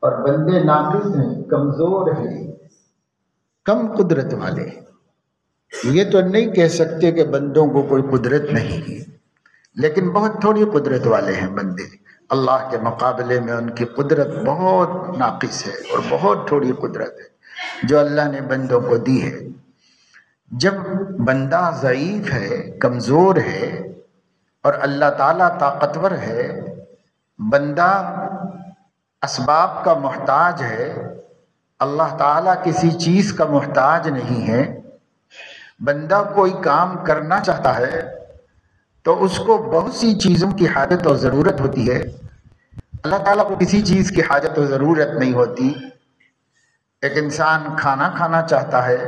اور بندے ناقص ہیں، کمزور ہیں، کم قدرت والے ہیں۔ یہ تو نہیں کہہ سکتے کہ بندوں کو کوئی قدرت نہیں ہے، لیکن بہت تھوڑی قدرت والے ہیں بندے۔ اللہ کے مقابلے میں ان کی قدرت بہت ناقص ہے اور بہت تھوڑی قدرت ہے جو اللہ نے بندوں کو دی ہے۔ جب بندہ ضعیف ہے، کمزور ہے، اور اللہ تعالیٰ طاقتور ہے، بندہ اسباب کا محتاج ہے، اللہ تعالیٰ کسی چیز کا محتاج نہیں ہے، بندہ کوئی کام کرنا چاہتا ہے تو اس کو بہت سی چیزوں کی حاجت اور ضرورت ہوتی ہے، اللہ تعالیٰ کو کسی چیز کی حاجت اور ضرورت نہیں ہوتی۔ ایک انسان کھانا کھانا چاہتا ہے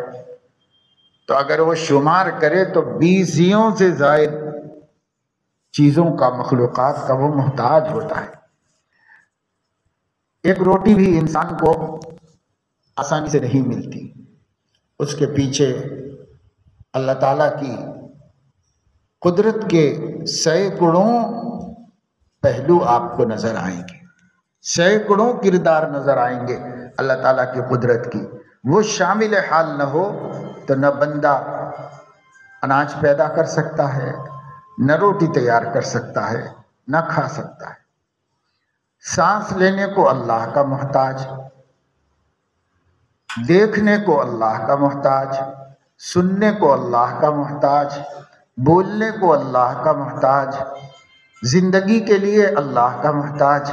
تو اگر وہ شمار کرے تو 20 سے زائد چیزوں کا، مخلوقات کا وہ محتاج ہوتا ہے۔ ایک روٹی بھی انسان کو آسانی سے نہیں ملتی، اس کے پیچھے اللہ تعالیٰ کی قدرت کے سینکڑوں پہلو آپ کو نظر آئیں گے، سینکڑوں کردار نظر آئیں گے اللہ تعالیٰ کی قدرت کی۔ وہ شامل حال نہ ہو تو نہ بندہ اناج پیدا کر سکتا ہے، نہ روٹی تیار کر سکتا ہے، نہ کھا سکتا ہے۔ سانس لینے کو اللہ کا محتاج، دیکھنے کو اللہ کا محتاج، سننے کو اللہ کا محتاج، بولنے کو اللہ کا محتاج، زندگی کے لیے اللہ کا محتاج،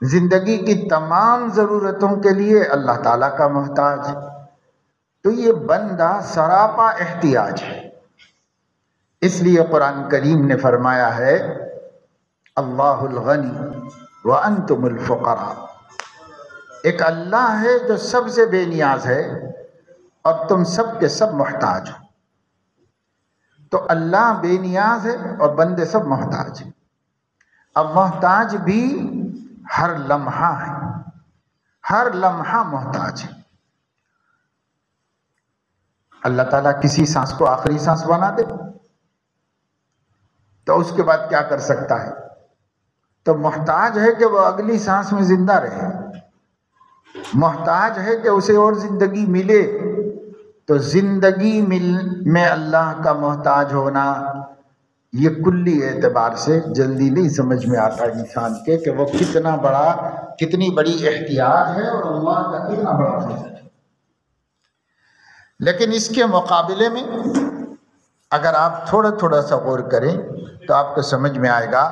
زندگی کی تمام ضرورتوں کے لیے اللہ تعالیٰ کا محتاج۔ تو یہ بندہ سراپا احتیاج ہے۔ اس لیے قرآن کریم نے فرمایا ہے اللہ الغنی وانتم الفقراء، ایک اللہ ہے جو سب سے بے نیاز ہے اور تم سب کے سب محتاج ہو۔ تو اللہ بے نیاز ہے اور بندے سب محتاج ہیں۔ اب محتاج بھی ہر لمحہ ہے، ہر لمحہ محتاج ہے۔ اللہ تعالیٰ کسی سانس کو آخری سانس بنا دے تو اس کے بعد کیا کر سکتا ہے؟ تو محتاج ہے کہ وہ اگلی سانس میں زندہ رہے، محتاج ہے کہ اسے اور زندگی ملے۔ تو زندگی میں اللہ کا محتاج ہونا یہ کلی اعتبار سے جلدی نہیں سمجھ میں آتا انسان کے کہ وہ کتنی بڑی احتیاج ہے اور اللہ کا کتنا بڑا فضل ہے۔ لیکن اس کے مقابلے میں اگر آپ تھوڑا تھوڑا سا غور کریں تو آپ کو سمجھ میں آئے گا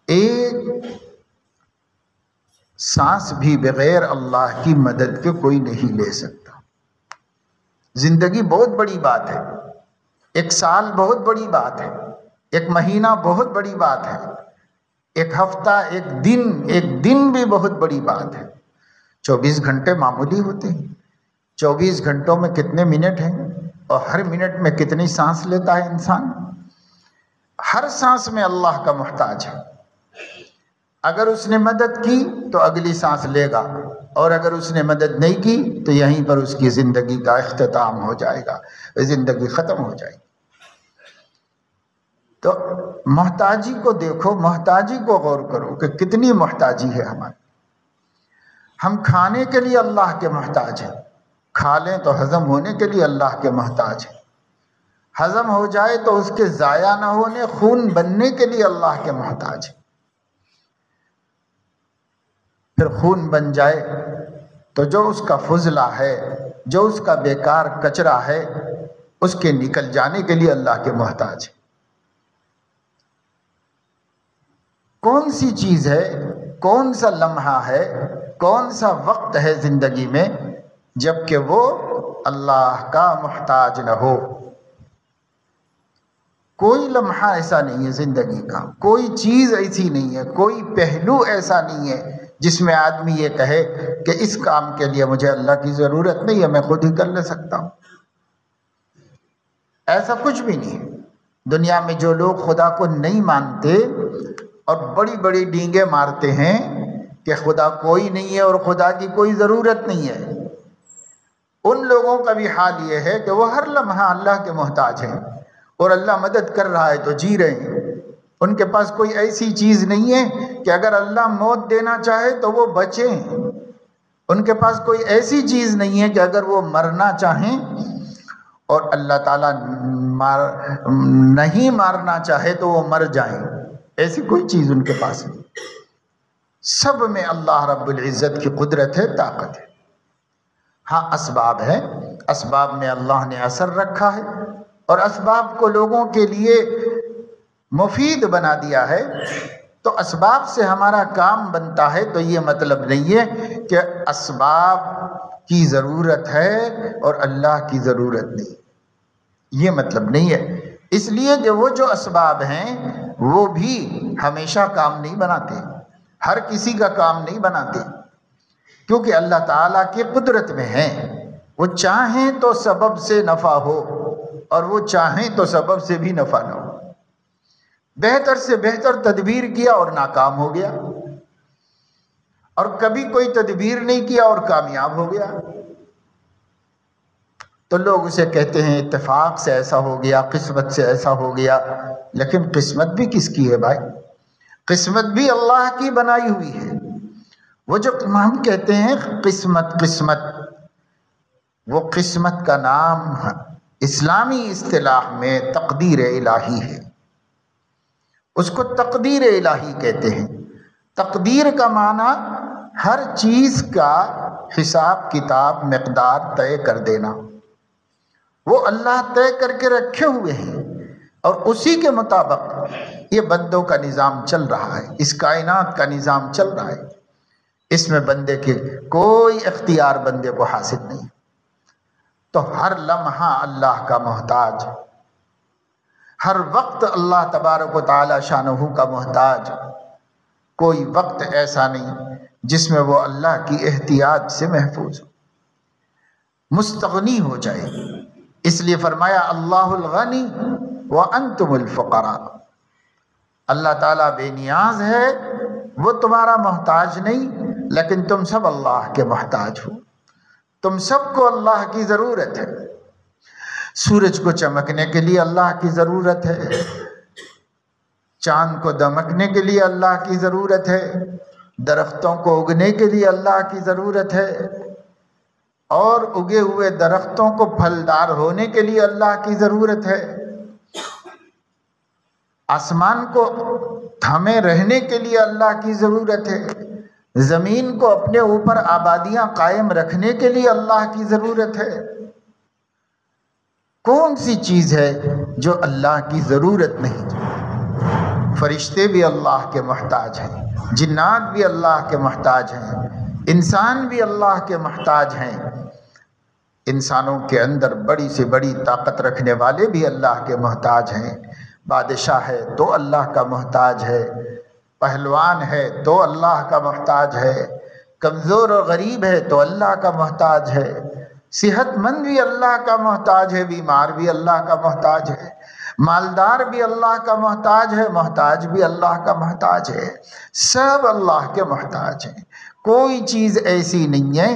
ایک سانس بھی بغیر اللہ کی مدد کے کوئی نہیں لے سکتا۔ زندگی بہت بڑی بات ہے، ایک سال بہت بڑی بات ہے، ایک مہینہ بہت بڑی بات ہے، ایک ہفتہ، ایک دن بھی بہت بڑی بات ہے۔ 24 گھنٹے معمولی ہوتے ہیں، 24 گھنٹوں میں کتنے منٹ ہیں اور ہر منٹ میں کتنی سانس لیتا ہے انسان؟ ہر سانس میں اللہ کا محتاج ہے۔ اگر اس نے مدد کی تو اگلی سانس لے گا، اور اگر اس نے مدد نہیں کی تو یہیں پر اس کی زندگی کا اختتام ہو جائے گا، زندگی ختم ہو جائے گی۔ تو محتاجی کو دیکھو، محتاجی کو غور کرو کہ کتنی محتاجی ہے ہماری۔ ہم کھانے کے لیے اللہ کے محتاج ہیں، کھا لیں تو ہضم ہونے کے لیے اللہ کے محتاج ہیں، ہضم ہو جائے تو اس کے ضائع نہ ہونے، خون بننے کے لیے اللہ کے محتاج ہیں۔ پھر خون بن جائے تو جو اس کا فضلہ ہے، جو اس کا بیکار کچرا ہے، اس کے نکل جانے کے لیے اللہ کے محتاج ہے۔ کون سی چیز ہے، کون سا لمحہ ہے، کون سا وقت ہے زندگی میں جب کہ وہ اللہ کا محتاج نہ ہو؟ کوئی لمحہ ایسا نہیں ہے زندگی کا، کوئی چیز ایسی نہیں ہے، کوئی پہلو ایسا نہیں ہے جس میں آدمی یہ کہے کہ اس کام کے لیے مجھے اللہ کی ضرورت نہیں ہے، میں خود ہی کر لے سکتا ہوں۔ ایسا کچھ بھی نہیں ہے۔ دنیا میں جو لوگ خدا کو نہیں مانتے اور بڑی بڑی ڈینگیں مارتے ہیں کہ خدا کوئی نہیں ہے اور خدا کی کوئی ضرورت نہیں ہے، ان لوگوں کا بھی حال یہ ہے کہ وہ ہر لمحہ اللہ کے محتاج ہیں، اور اللہ مدد کر رہا ہے تو جی رہے ہیں، ان کے پاس کوئی ایسی چیز نہیں ہے کہ اگر اللہ موت دینا چاہے تو وہ بچیں، ان کے پاس کوئی ایسی چیز نہیں ہے کہ اگر وہ مرنا چاہیں اور اللہ تعالیٰ نہیں مارنا چاہے تو وہ مر جائیں، ایسی کوئی چیز ان کے پاس نہیں۔ سب میں اللہ رب العزت کی قدرت ہے، طاقت ہے۔ ہاں اسباب ہے، اسباب میں اللہ نے اثر رکھا ہے اور اسباب کو لوگوں کے لیے مفید بنا دیا ہے، تو اسباب سے ہمارا کام بنتا ہے، تو یہ مطلب نہیں ہے کہ اسباب کی ضرورت ہے اور اللہ کی ضرورت نہیں، یہ مطلب نہیں ہے۔ اس لیے کہ وہ جو اسباب ہیں وہ بھی ہمیشہ کام نہیں بناتے، ہر کسی کا کام نہیں بناتے، کیونکہ اللہ تعالیٰ کی قدرت میں ہے، وہ چاہیں تو سبب سے نفع ہو اور وہ چاہیں تو سبب سے بھی نفع نہ ہو۔ بہتر سے بہتر تدبیر کیا اور ناکام ہو گیا، اور کبھی کوئی تدبیر نہیں کیا اور کامیاب ہو گیا، تو لوگ اسے کہتے ہیں اتفاق سے ایسا ہو گیا، قسمت سے ایسا ہو گیا۔ لیکن قسمت بھی کس کی ہے بھائی؟ قسمت بھی اللہ کی بنائی ہوئی ہے۔ وہ جو ہم کہتے ہیں قسمت قسمت، وہ قسمت کا نام اسلامی اصطلاح میں تقدیر الہی ہے، اس کو تقدیر الہی کہتے ہیں۔ تقدیر کا معنی ہر چیز کا حساب کتاب مقدار طے کر دینا، وہ اللہ طے کر کے رکھے ہوئے ہیں اور اسی کے مطابق یہ بندوں کا نظام چل رہا ہے، اس کائنات کا نظام چل رہا ہے، اس میں بندے کے کوئی اختیار بندے کو حاصل نہیں، تو ہر لمحہ اللہ کا محتاج، ہر وقت اللہ تبارک و تعالی شانہ کا محتاج، کوئی وقت ایسا نہیں جس میں وہ اللہ کی احتیاط سے محفوظ ہو، مستغنی ہو جائے۔ اس لیے فرمایا اللہ الغنی وانتم الفقراء، اللہ تعالیٰ بے نیاز ہے، وہ تمہارا محتاج نہیں، لیکن تم سب اللہ کے محتاج ہو، تم سب کو اللہ کی ضرورت ہے۔ سورج کو چمکنے کے لیے اللہ کی ضرورت ہے، چاند کو دمکنے کے لیے اللہ کی ضرورت ہے، درختوں کو اگنے کے لیے اللہ کی ضرورت ہے، اور اگے ہوئے درختوں کو پھلدار ہونے کے لیے اللہ کی ضرورت ہے، آسمان کو تھمے رہنے کے لیے اللہ کی ضرورت ہے، زمین کو اپنے اوپر آبادیاں قائم رکھنے کے لیے اللہ کی ضرورت ہے۔ کون سی چیز ہے جو اللہ کی ضرورت نہیں؟ فرشتے بھی اللہ کے محتاج ہیں، جنات بھی اللہ کے محتاج ہیں، انسان بھی اللہ کے محتاج ہیں، انسانوں کے اندر بڑی سے بڑی طاقت رکھنے والے بھی اللہ کے محتاج ہیں، بادشاہ ہے تو اللہ کا محتاج ہے، پہلوان ہے تو اللہ کا محتاج ہے، کمزور اور غریب ہے تو اللہ کا محتاج ہے، صحت مند بھی اللہ کا محتاج ہے، بیمار بھی اللہ کا محتاج ہے، مالدار بھی اللہ کا محتاج ہے، محتاج بھی اللہ کا محتاج ہے، سب اللہ کے محتاج ہیں۔ کوئی چیز ایسی نہیں ہے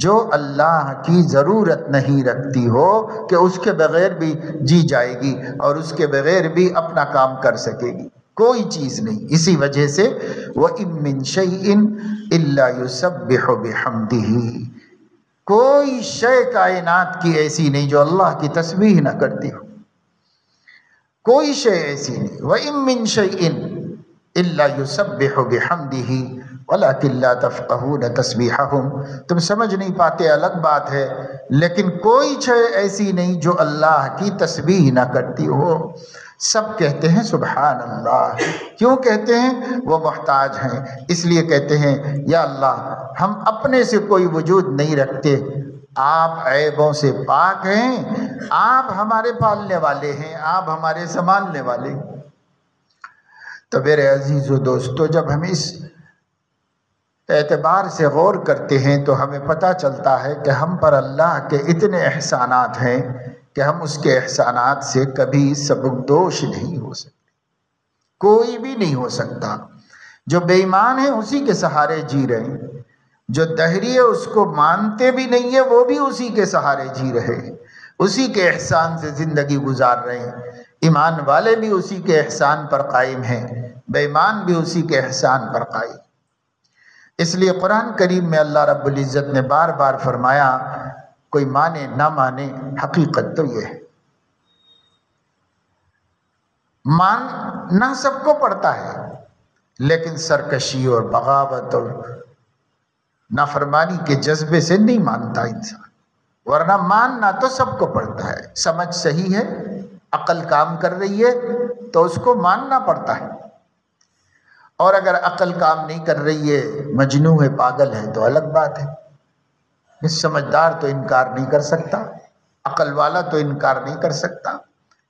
جو اللہ کی ضرورت نہیں رکھتی ہو کہ اس کے بغیر بھی جی جائے گی اور اس کے بغیر بھی اپنا کام کر سکے گی، کوئی چیز نہیں۔ اسی وجہ سے وَإِن مِّن شَيْءٍ إِلَّا يُسَبِّحُ بِحَمْدِهِ، کوئی شے کائنات کی ایسی نہیں جو اللہ کی تسبیح نہ کرتی ہو، کوئی شے ایسی نہیں۔ وَإِن مِّن شَيْءٍ إِلَّا يُسَبِّحُ بِحَمْدِهِ وَلَكِن لَّا تَفْقَهُونَ تَسْبِيحَهُمْ، تم سمجھ نہیں پاتے، الگ بات ہے، لیکن کوئی شے ایسی نہیں جو اللہ کی تسبیح نہ کرتی ہو۔ سب کہتے ہیں سبحان اللہ، کیوں کہتے ہیں؟ وہ محتاج ہیں، اس لیے کہتے ہیں یا اللہ ہم اپنے سے کوئی وجود نہیں رکھتے، آپ عیبوں سے پاک ہیں، آپ ہمارے پالنے والے ہیں، آپ ہمارے سنبھالنے والے ہیں۔ تو میرے عزیز و دوستو، جب ہم اس اعتبار سے غور کرتے ہیں تو ہمیں پتہ چلتا ہے کہ ہم پر اللہ کے اتنے احسانات ہیں کہ ہم اس کے احسانات سے کبھی سبکدوش نہیں ہو سکتے، کوئی بھی نہیں ہو سکتا۔ جو بے ایمان ہیں اسی کے سہارے جی رہے ہیں، جو دہری ہے اس کو مانتے بھی نہیں ہے وہ بھی اسی کے سہارے جی رہے ہیں، اسی کے احسان سے زندگی گزار رہے ہیں۔ ایمان والے بھی اسی کے احسان پر قائم ہیں، بے ایمان بھی اسی کے احسان پر قائم۔ اس لیے قرآن کریم میں اللہ رب العزت نے بار بار فرمایا، کوئی مانے نہ مانے، حقیقت تو یہ ہے، ماننا سب کو پڑتا ہے، لیکن سرکشی اور بغاوت اور نافرمانی کے جذبے سے نہیں مانتا انسان، ورنہ ماننا تو سب کو پڑتا ہے۔ سمجھ صحیح ہے، عقل کام کر رہی ہے تو اس کو ماننا پڑتا ہے، اور اگر عقل کام نہیں کر رہی ہے، مجنون ہے، پاگل ہے، تو الگ بات ہے۔ سمجھدار تو انکار نہیں کر سکتا، عقل والا تو انکار نہیں کر سکتا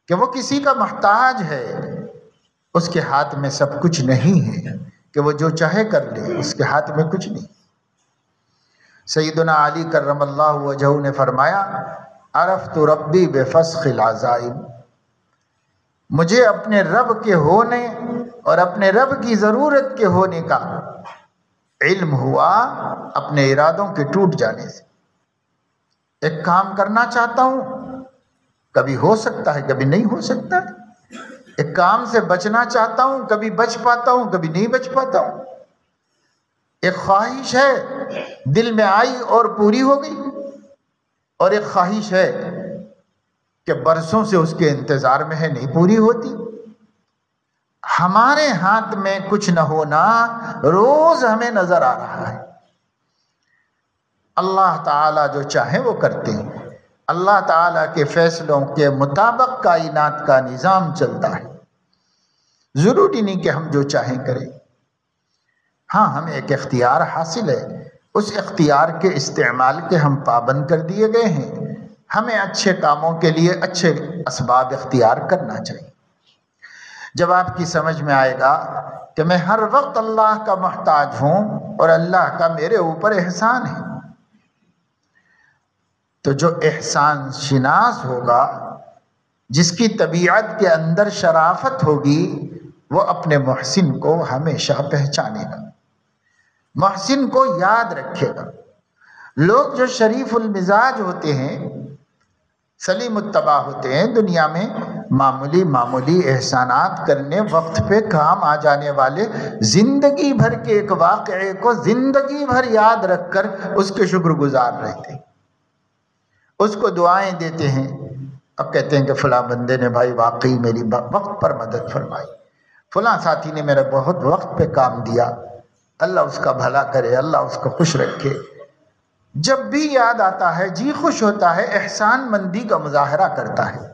کہ وہ کسی کا محتاج ہے، اس کے ہاتھ میں سب کچھ نہیں ہے کہ وہ جو چاہے کر لے، اس کے ہاتھ میں کچھ نہیں۔ سیدنا علی کرم اللہ وجہہ نے فرمایا، عرفت ربی بفسخ العزائم، مجھے اپنے رب کے ہونے اور اپنے رب کی ضرورت کے ہونے کا علم ہوا اپنے ارادوں کے ٹوٹ جانے سے۔ ایک کام کرنا چاہتا ہوں، کبھی ہو سکتا ہے، کبھی نہیں ہو سکتا۔ ایک کام سے بچنا چاہتا ہوں، کبھی بچ پاتا ہوں، کبھی نہیں بچ پاتا ہوں۔ ایک خواہش ہے، دل میں آئی اور پوری ہو گئی، اور ایک خواہش ہے کہ برسوں سے اس کے انتظار میں ہے، نہیں پوری ہوتی۔ ہمارے ہاتھ میں کچھ نہ ہونا روز ہمیں نظر آ رہا ہے۔ اللہ تعالیٰ جو چاہے وہ کرتے ہیں، اللہ تعالیٰ کے فیصلوں کے مطابق کائنات کا نظام چلتا ہے، ضروری نہیں کہ ہم جو چاہیں کریں۔ ہاں، ہمیں ایک اختیار حاصل ہے، اس اختیار کے استعمال کے ہم پابند کر دیے گئے ہیں، ہمیں اچھے کاموں کے لیے اچھے اسباب اختیار کرنا چاہیے۔ جب آپ کی سمجھ میں آئے گا کہ میں ہر وقت اللہ کا محتاج ہوں اور اللہ کا میرے اوپر احسان ہے، تو جو احسان شناس ہوگا، جس کی طبیعت کے اندر شرافت ہوگی، وہ اپنے محسن کو ہمیشہ پہچانے گا، محسن کو یاد رکھے گا۔ لوگ جو شریف المزاج ہوتے ہیں، سلیم الطبع ہوتے ہیں، دنیا میں معمولی احسانات کرنے، وقت پہ کام آ جانے والے، زندگی بھر کے ایک واقعے کو زندگی بھر یاد رکھ کر اس کے شکر گزار رہتے ہیں، اس کو دعائیں دیتے ہیں، اب کہتے ہیں کہ فلاں بندے نے بھائی واقعی میری وقت پر مدد فرمائی، فلاں ساتھی نے میرا بہت وقت پہ کام دیا، اللہ اس کا بھلا کرے، اللہ اس کو خوش رکھے۔ جب بھی یاد آتا ہے جی خوش ہوتا ہے، احسان مندی کا مظاہرہ کرتا ہے۔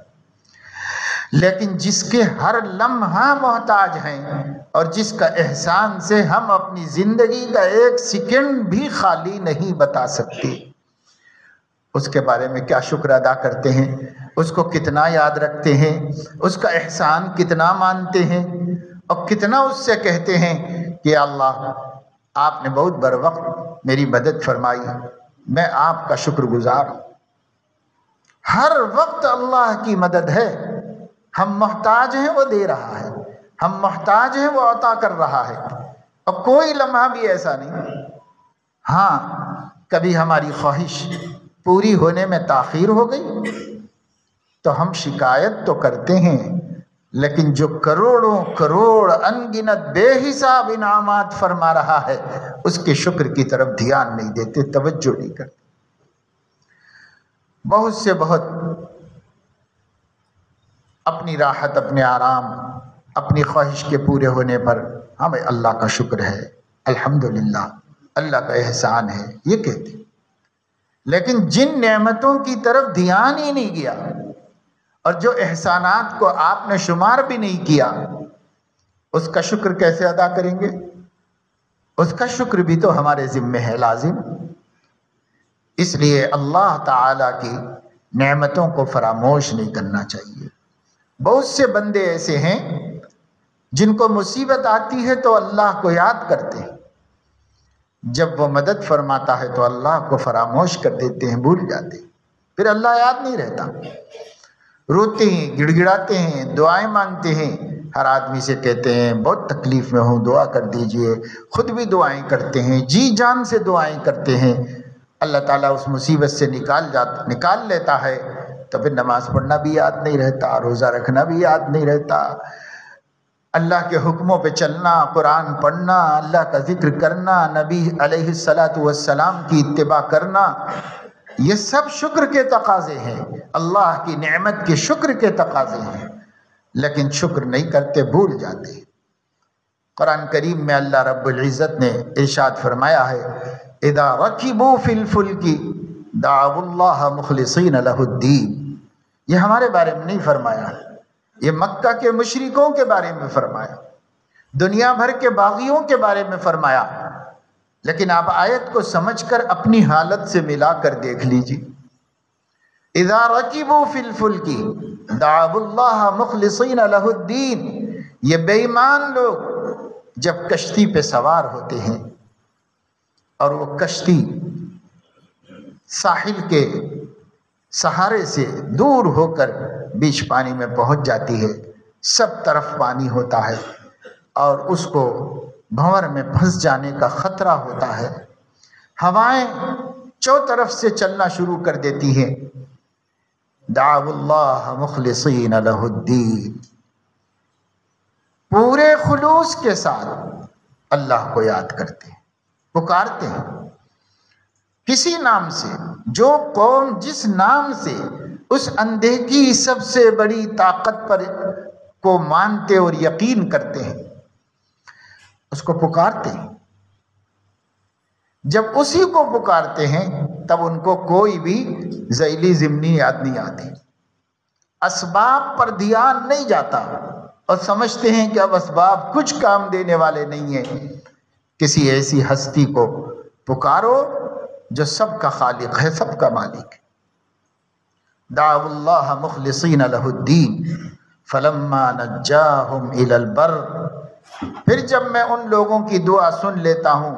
لیکن جس کے ہر لمحہ محتاج ہیں اور جس کا احسان سے ہم اپنی زندگی کا ایک سیکنڈ بھی خالی نہیں بتا سکتے، اس کے بارے میں کیا شکر ادا کرتے ہیں، اس کو کتنا یاد رکھتے ہیں، اس کا احسان کتنا مانتے ہیں، اور کتنا اس سے کہتے ہیں کہ اللہ آپ نے بہت بر وقت میری مدد فرمائی، میں آپ کا شکر گزار ہوں۔ ہر وقت اللہ کی مدد ہے، ہم محتاج ہیں وہ دے رہا ہے، ہم محتاج ہیں وہ عطا کر رہا ہے، اور کوئی لمحہ بھی ایسا نہیں۔ ہاں، کبھی ہماری خواہش پوری ہونے میں تاخیر ہو گئی تو ہم شکایت تو کرتے ہیں، لیکن جو کروڑوں کروڑ انگنت بے حساب انعامات فرما رہا ہے، اس کے شکر کی طرف دھیان نہیں دیتے، توجہ نہیں کرتے۔ بہت سے بہت اپنی راحت، اپنے آرام، اپنی خواہش کے پورے ہونے پر ہمیں اللہ کا شکر ہے، الحمدللہ، اللہ کا احسان ہے، یہ کہتے، لیکن جن نعمتوں کی طرف دھیان ہی نہیں گیا اور جو احسانات کو آپ نے شمار بھی نہیں کیا، اس کا شکر کیسے ادا کریں گے؟ اس کا شکر بھی تو ہمارے ذمہ ہے، لازم۔ اس لیے اللہ تعالیٰ کی نعمتوں کو فراموش نہیں کرنا چاہیے۔ بہت سے بندے ایسے ہیں جن کو مصیبت آتی ہے تو اللہ کو یاد کرتے ہیں، جب وہ مدد فرماتا ہے تو اللہ کو فراموش کر دیتے ہیں، بھول جاتے ہیں، پھر اللہ یاد نہیں رہتا، روتے ہیں، گڑ گڑاتے ہیں، دعائیں مانگتے ہیں، ہر آدمی سے کہتے ہیں بہت تکلیف میں ہوں، دعا کر دیجئے، خود بھی دعائیں کرتے ہیں، جی جان سے دعائیں کرتے ہیں، اللہ تعالیٰ اس مصیبت سے نکال لیتا ہے، تو پھر نماز پڑھنا بھی یاد نہیں رہتا، روزہ رکھنا بھی یاد نہیں رہتا، اللہ کے حکموں پہ چلنا، قرآن پڑھنا، اللہ کا ذکر کرنا، نبی علیہ الصلاۃ والسلام کی اتباع کرنا، یہ سب شکر کے تقاضے ہیں، اللہ کی نعمت کے شکر کے تقاضے ہیں، لیکن شکر نہیں کرتے، بھول جاتے۔ قرآن کریم میں اللہ رب العزت نے ارشاد فرمایا ہے اذا رکبوا فی الفلک دعوا اللہ مخلصین لہ الدین، یہ ہمارے بارے میں نہیں فرمایا، یہ مکہ کے مشرکوں کے بارے میں فرمایا، دنیا بھر کے باغیوں کے بارے میں فرمایا، لیکن آپ آیت کو سمجھ کر اپنی حالت سے ملا کر دیکھ لیجیے۔ اذا رکبوا فی الفلک دعوا اللہ مخلصین لہ الدین، یہ بے ایمان لوگ جب کشتی پہ سوار ہوتے ہیں اور وہ کشتی ساحل کے سہارے سے دور ہو کر بیچ پانی میں پہنچ جاتی ہے، سب طرف پانی ہوتا ہے اور اس کو بھنور میں پھنس جانے کا خطرہ ہوتا ہے، ہوائیں چوطرف سے چلنا شروع کر دیتی ہیں، دعوا اللہ مخلصین لہ الدین، پورے خلوص کے ساتھ اللہ کو یاد کرتے ہیں، پکارتے ہیں کسی نام سے، جو قوم جس نام سے اس اندھے کی سب سے بڑی طاقت پر کو مانتے اور یقین کرتے ہیں، اس کو پکارتے ہیں۔ جب اسی کو پکارتے ہیں تب ان کو کوئی بھی ذیلی ضمنی یاد نہیں آتی، اسباب پر دھیان نہیں جاتا اور سمجھتے ہیں کہ اب اسباب کچھ کام دینے والے نہیں ہیں۔ کسی ایسی ہستی کو پکارو جو سب کا خالق ہے، سب کا مالک ہے۔ دعوا اللہ مخلصین لہ الدین فلما نجاہم الی البر، پھر جب میں ان لوگوں کی دعا سن لیتا ہوں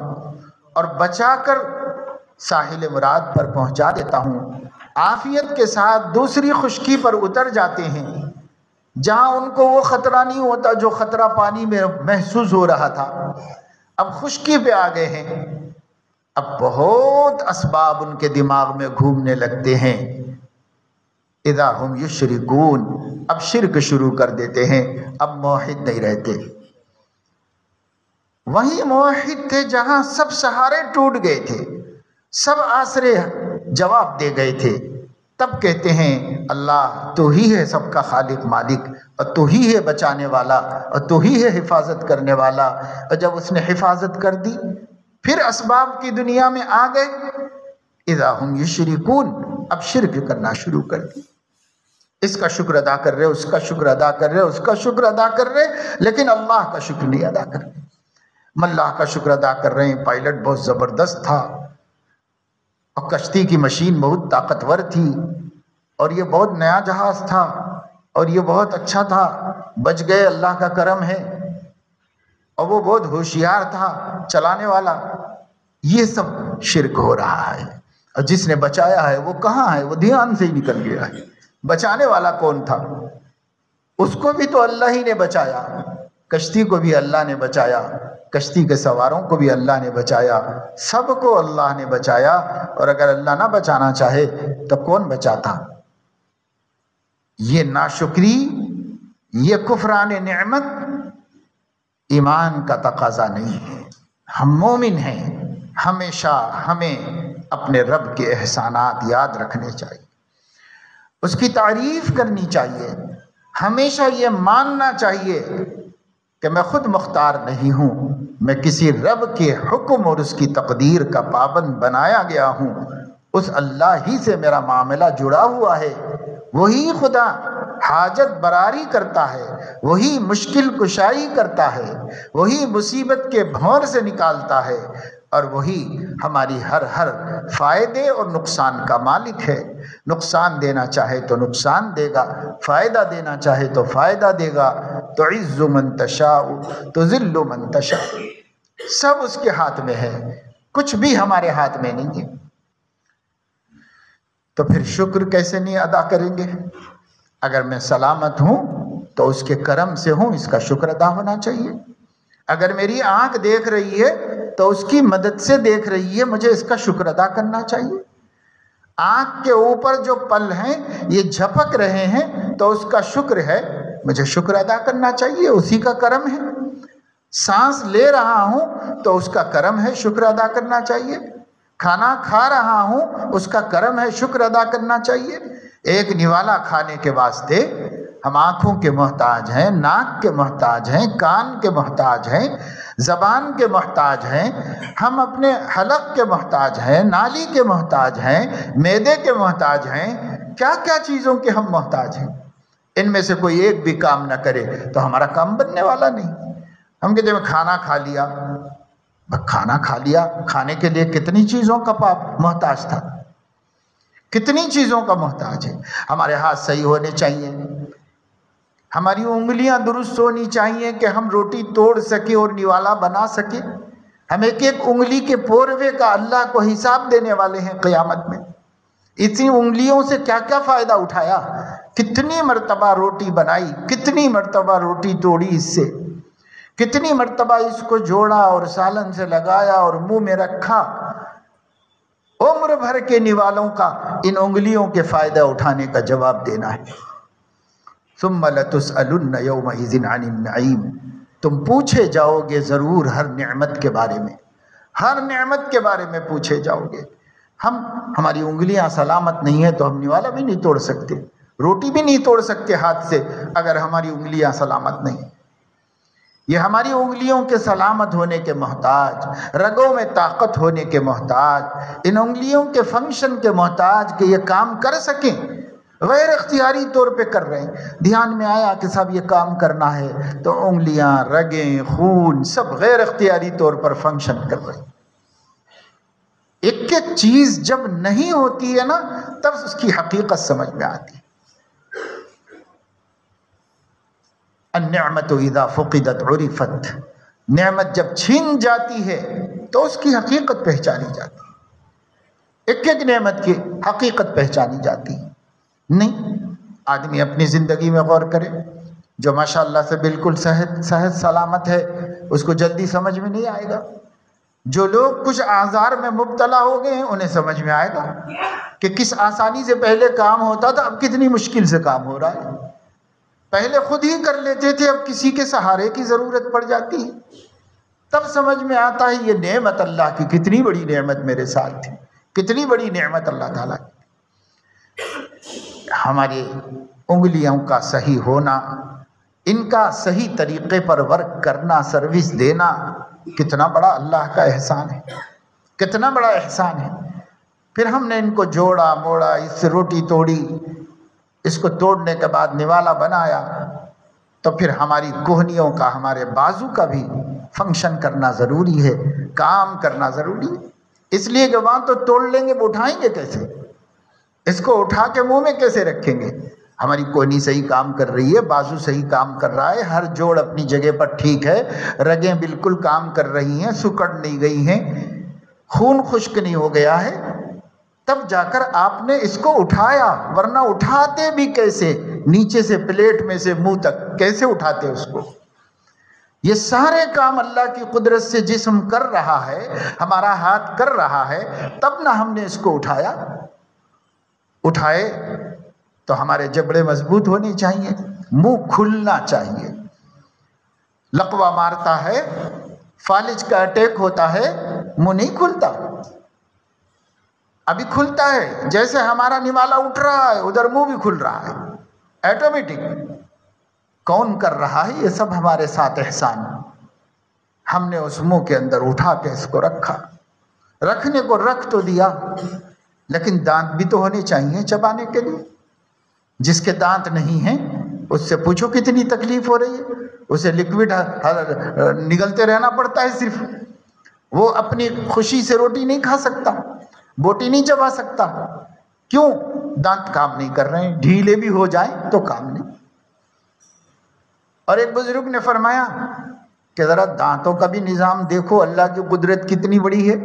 اور بچا کر ساحل مراد پر پہنچا دیتا ہوں، عافیت کے ساتھ دوسری خشکی پر اتر جاتے ہیں، جہاں ان کو وہ خطرہ نہیں ہوتا جو خطرہ پانی میں محسوس ہو رہا تھا، اب خشکی پہ آ گئے ہیں، اب بہت اسباب ان کے دماغ میں گھومنے لگتے ہیں، اذا ہم یشرکون، اب شرک شروع کر دیتے ہیں، اب موحد نہیں رہتے۔ وہی موحد تھے جہاں سب سہارے ٹوٹ گئے تھے، سب آسرے جواب دے گئے تھے، تب کہتے ہیں اللہ تو ہی ہے سب کا خالق مالک، اور تو ہی ہے بچانے والا، اور تو ہی ہے حفاظت کرنے والا۔ اور جب اس نے حفاظت کر دی پھر اسباب کی دنیا میں آ گئے، اذا ہم یشرکون، اب شرک کرنا شروع کر دی، اس کا شکر ادا کر رہے، اس کا شکر ادا کر رہے، اس کا شکر ادا کر رہے، لیکن اللہ کا شکر نہیں ادا کر رہے۔ ہم اللہ کا شکر ادا کر رہے ہیں، پائلٹ بہت زبردست تھا اور کشتی کی مشین بہت طاقتور تھی اور یہ بہت نیا جہاز تھا اور یہ بہت اچھا تھا، بچ گئے، اللہ کا کرم ہے، اور وہ بہت ہوشیار تھا چلانے والا۔ یہ سب شرک ہو رہا ہے، اور جس نے بچایا ہے وہ کہاں ہے؟ وہ دھیان سے ہی نکل گیا ہے۔ بچانے والا کون تھا؟ اس کو بھی تو اللہ ہی نے بچایا، کشتی کو بھی اللہ نے بچایا، کشتی کے سواروں کو بھی اللہ نے بچایا، سب کو اللہ نے بچایا، اور اگر اللہ نہ بچانا چاہے تو کون بچاتا؟ یہ ناشکری، یہ کفران نعمت ایمان کا تقاضا نہیں ہے۔ ہم مومن ہیں، ہمیشہ ہمیں اپنے رب کے احسانات یاد رکھنے چاہیے، اس کی تعریف کرنی چاہیے، ہمیشہ یہ ماننا چاہیے کہ میں خود مختار نہیں ہوں، میں کسی رب کے حکم اور اس کی تقدیر کا پابند بنایا گیا ہوں، اس اللہ ہی سے میرا معاملہ جڑا ہوا ہے، وہی خدا حاجت براری کرتا ہے، وہی مشکل کشائی کرتا ہے، وہی مصیبت کے بھور سے نکالتا ہے، اور وہی ہماری ہر فائدے اور نقصان کا مالک ہے۔ نقصان دینا چاہے تو نقصان دے گا، فائدہ دینا چاہے تو فائدہ دے گا، تعز من تشاء تذل من تشاء، سب اس کے ہاتھ میں ہے، کچھ بھی ہمارے ہاتھ میں نہیں ہے۔ تو پھر شکر کیسے نہیں ادا کریں گے؟ اگر میں سلامت ہوں تو اس کے کرم سے ہوں، اس کا شکر ادا ہونا چاہیے۔ اگر میری آنکھ دیکھ رہی ہے تو اس کی مدد سے دیکھ رہی ہے، مجھے اس کا شکر ادا کرنا چاہیے۔ آنکھ کے اوپر جو پل ہیں یہ جھپک رہے ہیں تو اس کا شکر ہے، مجھے شکر ادا کرنا چاہیے، اسی کا کرم ہے۔ سانس لے رہا ہوں تو اس کا کرم ہے، شکر ادا کرنا چاہیے۔ کھانا کھا رہا ہوں اس کا کرم ہے، شکر ادا کرنا چاہیے۔ ایک نوالا کھانے کے واسطے ہم آنکھوں کے محتاج ہیں، ناک کے محتاج ہیں، کان کے محتاج ہیں، زبان کے محتاج ہیں، ہم اپنے حلق کے محتاج ہیں، نالی کے محتاج ہیں، معدے کے محتاج ہیں، کیا کیا چیزوں کے ہم محتاج ہیں۔ ان میں سے کوئی ایک بھی کام نہ کرے تو ہمارا کام بننے والا نہیں۔ ہم کہتے ہیں کھانا کھا لیا، کھانا کھا لیا، کھانے کے لیے کتنی چیزوں کا محتاج تھا، کتنی چیزوں کا محتاج ہے۔ ہمارے ہاتھ صحیح ہونے چاہیے، ہماری انگلیاں درست ہونی چاہیے کہ ہم روٹی توڑ سکیں اور نوالا بنا سکیں۔ ہم ایک ایک انگلی کے پوروے کا اللہ کو حساب دینے والے ہیں قیامت میں۔ اسی انگلیوں سے کیا کیا فائدہ اٹھایا، کتنی مرتبہ روٹی بنائی، کتنی مرتبہ روٹی توڑی، اس سے کتنی مرتبہ اس کو جوڑا اور سالن سے لگایا اور منہ میں رکھا۔ عمر بھر کے نوالوں کا ان انگلیوں کے فائدہ اٹھانے کا جواب دینا ہے۔ ثم لتسألن یومئذ عن النعیم، تم پوچھے جاؤ گے ضرور ہر نعمت کے بارے میں، ہر نعمت کے بارے میں پوچھے جاؤ گے۔ ہماری انگلیاں سلامت نہیں ہیں تو ہم نوالا بھی نہیں توڑ سکتے، روٹی بھی نہیں توڑ سکتے ہاتھ سے اگر ہماری انگلیاں سلامت نہیں۔ یہ ہماری انگلیوں کے سلامت ہونے کے محتاج، رگوں میں طاقت ہونے کے محتاج، ان انگلیوں کے فنکشن کے محتاج کہ یہ کام کر سکیں، غیر اختیاری طور پہ کر رہے ہیں۔ دھیان میں آیا کہ صاحب یہ کام کرنا ہے تو انگلیاں، رگیں، خون سب غیر اختیاری طور پر فنکشن کر رہے ہیں۔ ایک ایک چیز جب نہیں ہوتی ہے نا تب اس کی حقیقت سمجھ میں آتی ہے۔ النعمت اذا فقدت عرفت، نعمت جب چھین جاتی ہے تو اس کی حقیقت پہچانی جاتی ہے، ایک ایک نعمت کی حقیقت پہچانی جاتی ہے۔ نہیں، آدمی اپنی زندگی میں غور کرے، جو ماشاءاللہ سے بالکل صحت سلامت ہے اس کو جلدی سمجھ میں نہیں آئے گا۔ جو لوگ کچھ آزار میں مبتلا ہو گئے ہیں انہیں سمجھ میں آئے گا کہ کس آسانی سے پہلے کام ہوتا تھا، اب کتنی مشکل سے کام ہو رہا ہے۔ پہلے خود ہی کر لیتے تھے، اب کسی کے سہارے کی ضرورت پڑ جاتی ہے۔ تب سمجھ میں آتا ہے یہ نعمت اللہ کی، کتنی بڑی نعمت میرے ساتھ تھی، کتنی بڑی نعمت اللہ تعالیٰ کی۔ ہماری انگلیوں کا صحیح ہونا، ان کا صحیح طریقے پر ورک کرنا، سروس دینا، کتنا بڑا اللہ کا احسان ہے، کتنا بڑا احسان ہے۔ پھر ہم نے ان کو جوڑا موڑا، اس سے روٹی توڑی، اس کو توڑنے کے بعد نوالا بنایا، تو پھر ہماری کوہنیوں کا، ہمارے بازو کا بھی فنکشن کرنا ضروری ہے، کام کرنا ضروری ہے۔ اس لیے کہ وہاں تو توڑ لیں گے، وہ اٹھائیں گے کیسے؟ اس کو اٹھا کے منہ میں کیسے رکھیں گے؟ ہماری کوہنی صحیح کام کر رہی ہے، بازو صحیح کام کر رہا ہے، ہر جوڑ اپنی جگہ پر ٹھیک ہے، رگیں بالکل کام کر رہی ہیں، سکڑ نہیں گئی ہیں، خون خشک نہیں ہو گیا ہے، تب جا کر آپ نے اس کو اٹھایا۔ ورنہ اٹھاتے بھی کیسے؟ نیچے سے پلیٹ میں سے منہ تک کیسے اٹھاتے اس کو؟ یہ سارے کام اللہ کی قدرت سے جسم کر رہا ہے، ہمارا ہاتھ کر رہا ہے، تب نہ ہم نے اس کو اٹھایا۔ اٹھائے تو ہمارے جبڑے مضبوط ہونے چاہیے، منہ کھلنا چاہیے۔ لقوہ مارتا ہے، فالج کا اٹیک ہوتا ہے، منہ نہیں کھلتا، ابھی کھلتا ہے۔ جیسے ہمارا نوالا اٹھ رہا ہے ادھر منہ بھی کھل رہا ہے، ایٹومیٹک۔ کون کر رہا ہے یہ سب؟ ہمارے ساتھ احسان۔ ہم نے اس منہ کے اندر اٹھا کے اس کو رکھا، رکھنے کو رکھ تو دیا، لیکن دانت بھی تو ہونے چاہیے چبانے کے لیے۔ جس کے دانت نہیں ہیں اس سے پوچھو کتنی تکلیف ہو رہی ہے، اسے لکوڈ نگلتے رہنا پڑتا ہے صرف۔ وہ اپنی خوشی سے روٹی نہیں کھا سکتا، بوٹی نہیں چبا سکتا۔ کیوں؟ دانت کام نہیں کر رہے ہیں، ڈھیلے بھی ہو جائیں تو کام نہیں۔ اور ایک بزرگ نے فرمایا کہ ذرا دانتوں کا بھی نظام دیکھو، اللہ کی قدرت کتنی بڑی ہے۔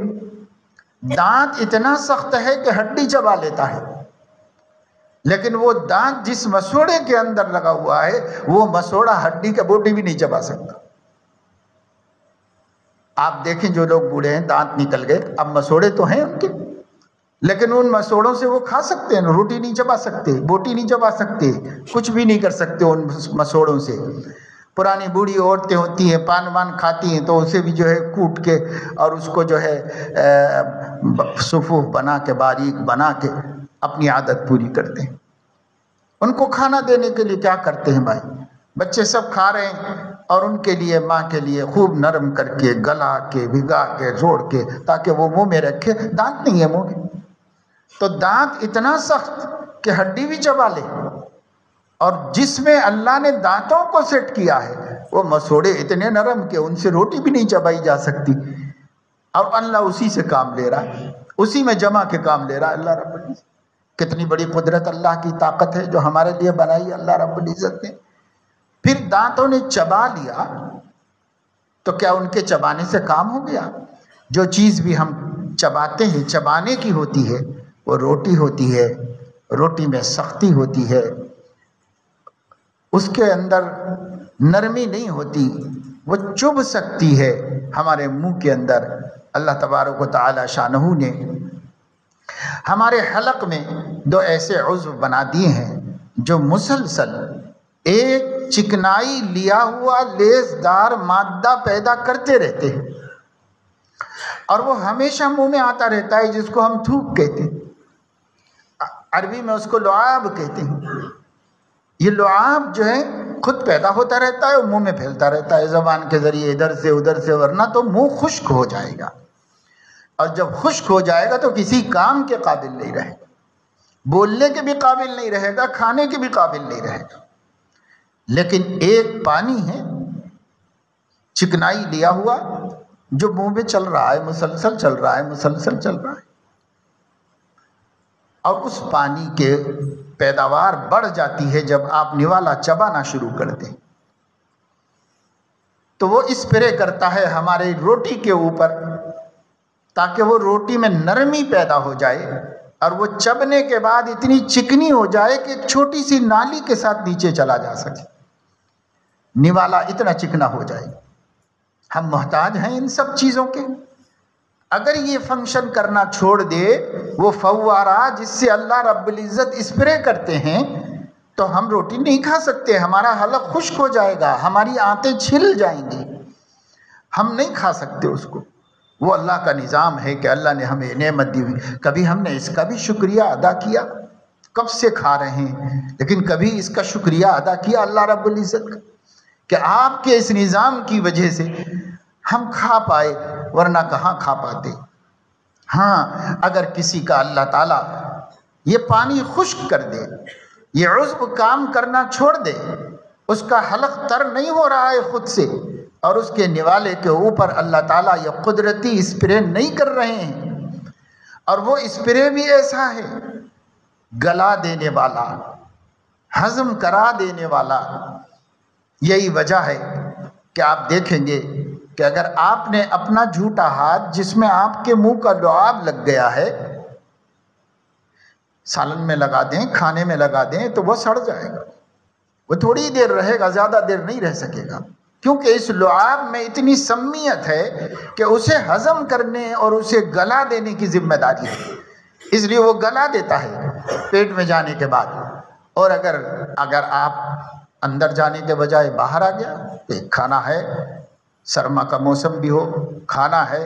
دانت اتنا سخت ہے کہ ہڈی چبا لیتا ہے، لیکن وہ دانت جس مسوڑے کے اندر لگا ہوا ہے وہ مسوڑا ہڈی کا بوٹی بھی نہیں چبا سکتا۔ آپ دیکھیں جو لوگ بوڑھے ہیں، دانت نکل گئے، اب مسوڑے تو ہیں ان کے، لیکن ان مسوڑوں سے وہ کھا سکتے ہیں، روٹی نہیں چبا سکتے، بوٹی نہیں چبا سکتے، کچھ بھی نہیں کر سکتے ان مسوڑوں سے۔ پرانی بوڑھی عورتیں ہوتی ہیں، پان وان کھاتی ہیں تو اسے بھی جو ہے کوٹ کے اور اس کو جو ہے صفوف بنا کے باریک بنا کے اپنی عادت پوری کرتے ہیں۔ ان کو کھانا دینے کے لیے کیا کرتے ہیں بھائی؟ بچے سب کھا رہے ہیں اور ان کے لیے ماں کے لیے خوب نرم کر کے گلا کے بھگا کے جوڑ کے تاکہ وہ منہ میں رکھے۔ دانت نہیں ہے منہ میں، تو دانت اتنا سخت کہ ہڈی بھی چبا لے، اور جس میں اللہ نے دانتوں کو سیٹ کیا ہے وہ مسوڑے اتنے نرم کہ ان سے روٹی بھی نہیں چبائی جا سکتی، اور اللہ اسی سے کام لے رہا ہے، اسی میں جمع کے کام لے رہا ہے اللہ رب العزت۔ کتنی بڑی قدرت اللہ کی طاقت ہے جو ہمارے لیے بنائی اللہ رب العزت نے۔ پھر دانتوں نے چبا لیا تو کیا ان کے چبانے سے کام ہو گیا؟ جو چیز بھی ہم چباتے ہیں چبانے کی ہوتی ہے، وہ روٹی ہوتی ہے، روٹی میں سختی ہوتی ہے، اس کے اندر نرمی نہیں ہوتی، وہ چبھ سکتی ہے ہمارے منہ کے اندر۔ اللہ تبارک و تعالی شانہ نے ہمارے حلق میں دو ایسے عضو بنا دیے ہیں جو مسلسل ایک چکنائی لیا ہوا لیسدار مادہ پیدا کرتے رہتے ہیں، اور وہ ہمیشہ منہ میں آتا رہتا ہے، جس کو ہم تھوک کہتے ہیں، عربی میں اس کو لعاب کہتے ہیں۔ یہ لعاب جو ہے خود پیدا ہوتا رہتا ہے اور منہ میں پھیلتا رہتا ہے زبان کے ذریعے ادھر سے ادھر سے، ورنہ تو منہ خشک ہو جائے گا، اور جب خشک ہو جائے گا تو کسی کام کے قابل نہیں رہے گا، بولنے کے بھی قابل نہیں رہے گا، کھانے کے بھی قابل نہیں رہے گا۔ لیکن ایک پانی ہے چکنائی لیا ہوا جو منہ میں چل رہا ہے، مسلسل چل رہا ہے، مسلسل چل رہا ہے، اور اس پانی کے پیداوار بڑھ جاتی ہے جب آپ نوالا چبانا شروع کر دیں، تو وہ اسپرے کرتا ہے ہمارے روٹی کے اوپر تاکہ وہ روٹی میں نرمی پیدا ہو جائے، اور وہ چبنے کے بعد اتنی چکنی ہو جائے کہ ایک چھوٹی سی نالی کے ساتھ نیچے چلا جا سکے، نوالا اتنا چکنا ہو جائے۔ ہم محتاج ہیں ان سب چیزوں کے۔ اگر یہ فنکشن کرنا چھوڑ دے وہ فوارہ جس سے اللہ رب العزت اسپرے کرتے ہیں، تو ہم روٹی نہیں کھا سکتے، ہمارا حلق خشک ہو جائے گا، ہماری آنتیں چھل جائیں گی، ہم نہیں کھا سکتے اس کو۔ وہ اللہ کا نظام ہے کہ اللہ نے ہمیں نعمت دی ہوئی، کبھی ہم نے اس کا بھی شکریہ ادا کیا؟ کب سے کھا رہے ہیں لیکن کبھی اس کا شکریہ ادا کیا اللہ رب العزت کا کہ آپ کے اس نظام کی وجہ سے ہم کھا پائے، ورنہ کہاں کھا پاتے۔ ہاں، اگر کسی کا اللہ تعالیٰ یہ پانی خشک کر دے، یہ عضو کام کرنا چھوڑ دے، اس کا حلق تر نہیں ہو رہا ہے خود سے، اور اس کے نوالے کے اوپر اللہ تعالیٰ یہ قدرتی اسپرے نہیں کر رہے ہیں، اور وہ اسپرے بھی ایسا ہے گلا دینے والا، ہضم کرا دینے والا۔ یہی وجہ ہے کہ آپ دیکھیں گے کہ اگر آپ نے اپنا جھوٹا ہاتھ جس میں آپ کے منہ کا لعاب لگ گیا ہے سالن میں لگا دیں، کھانے میں لگا دیں، تو وہ سڑ جائے گا، وہ تھوڑی دیر رہے گا، زیادہ دیر نہیں رہ سکے گا، کیونکہ اس لعاب میں اتنی سمیت ہے کہ اسے ہضم کرنے اور اسے گلا دینے کی ذمہ داری ہے، اس لیے وہ گلا دیتا ہے پیٹ میں جانے کے بعد۔ اور اگر آپ اندر جانے کے بجائے باہر آ گیا تو ایک کھانا ہے، سرما کا موسم بھی ہو، کھانا ہے،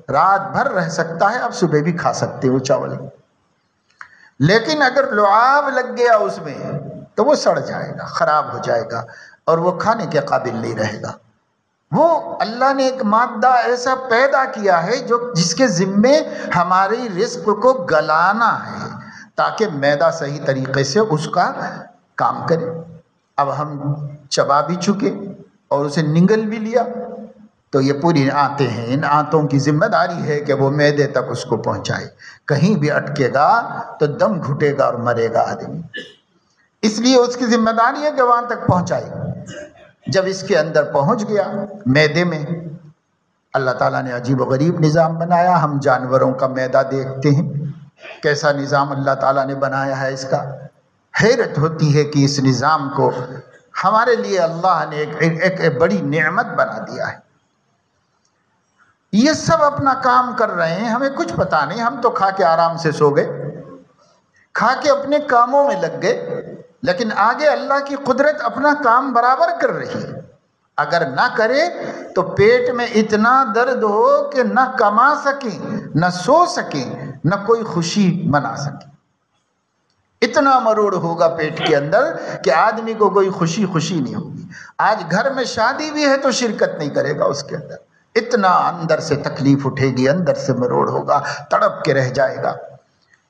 رات بھر رہ سکتا ہے، آپ صبح بھی کھا سکتے ہو چاول، لیکن اگر لعاب لگ گیا اس میں تو وہ سڑ جائے گا، خراب ہو جائے گا، اور وہ کھانے کے قابل نہیں رہے گا۔ وہ اللہ نے ایک مادہ ایسا پیدا کیا ہے جس کے ذمے ہماری رزق کو گلانا ہے تاکہ معدہ صحیح طریقے سے اس کا کام کرے۔ اب ہم چبا بھی چکے اور اسے نگل بھی لیا، تو یہ پوری آنتیں ہیں، ان آنتوں کی ذمہ داری ہے کہ وہ معدے تک اس کو پہنچائے، کہیں بھی اٹکے گا تو دم گھٹے گا اور مرے گا آدمی، اس لیے اس کی ذمہ داری ہے کہ وہاں تک پہنچائے۔ جب اس کے اندر پہنچ گیا معدے میں، اللہ تعالیٰ نے عجیب و غریب نظام بنایا۔ ہم جانوروں کا معدہ دیکھتے ہیں، کیسا نظام اللہ تعالیٰ نے بنایا ہے، اس کا حیرت ہوتی ہے کہ اس نظام کو ہمارے لیے اللہ نے ایک بڑی نعمت بنا دیا ہے۔ یہ سب اپنا کام کر رہے ہیں، ہمیں کچھ پتا نہیں، ہم تو کھا کے آرام سے سو گئے، کھا کے اپنے کاموں میں لگ گئے، لیکن آگے اللہ کی قدرت اپنا کام برابر کر رہی ہے۔ اگر نہ کرے تو پیٹ میں اتنا درد ہو کہ نہ کما سکیں، نہ سو سکیں، نہ کوئی خوشی منا سکیں۔ اتنا مروڑ ہوگا پیٹ کے اندر کہ آدمی کو کوئی خوشی نہیں ہوگی۔ آج گھر میں شادی بھی ہے تو شرکت نہیں کرے گا اس کے اندر، اتنا اندر سے تکلیف اٹھے گی، اندر سے مروڑ ہوگا، تڑپ کے رہ جائے گا۔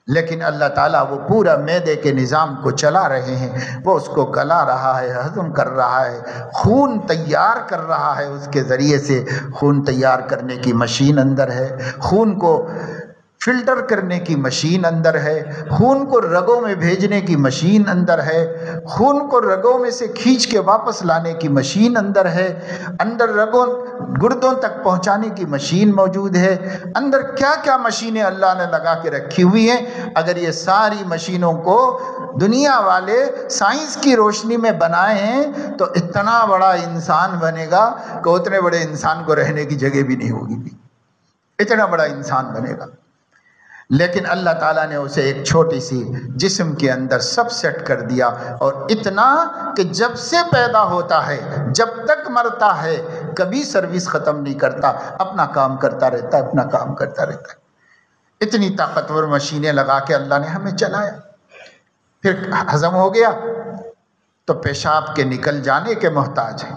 لیکن اللہ تعالیٰ وہ پورا معدے کے نظام کو چلا رہے ہیں، وہ اس کو گلا رہا ہے، ہضم کر رہا ہے، خون تیار کر رہا ہے، اس کے ذریعے سے خون تیار کرنے کی مشین اندر ہے، خون کو فلٹر کرنے کی مشین اندر ہے، خون کو رگوں میں بھیجنے کی مشین اندر ہے، خون کو رگوں میں سے کھینچ کے واپس لانے کی مشین اندر ہے، اندر رگوں گردوں تک پہنچانے کی مشین موجود ہے، اندر کیا کیا مشینیں اللہ نے لگا کے رکھی ہوئی ہیں۔ اگر یہ ساری مشینوں کو دنیا والے سائنس کی روشنی میں بنائے ہیں تو اتنا بڑا انسان بنے گا کہ اتنے بڑے انسان کو رہنے کی جگہ بھی نہیں ہوگی، اتنا بڑا انسان بنے گا۔ لیکن اللہ تعالیٰ نے اسے ایک چھوٹی سی جسم کے اندر سب سیٹ کر دیا، اور اتنا کہ جب سے پیدا ہوتا ہے جب تک مرتا ہے کبھی سروس ختم نہیں کرتا، اپنا کام کرتا رہتا ہے، اپنا کام کرتا رہتا ہے۔ اتنی طاقتور مشینیں لگا کے اللہ نے ہمیں چلایا۔ پھر ہضم ہو گیا تو پیشاب کے نکل جانے کے محتاج ہیں،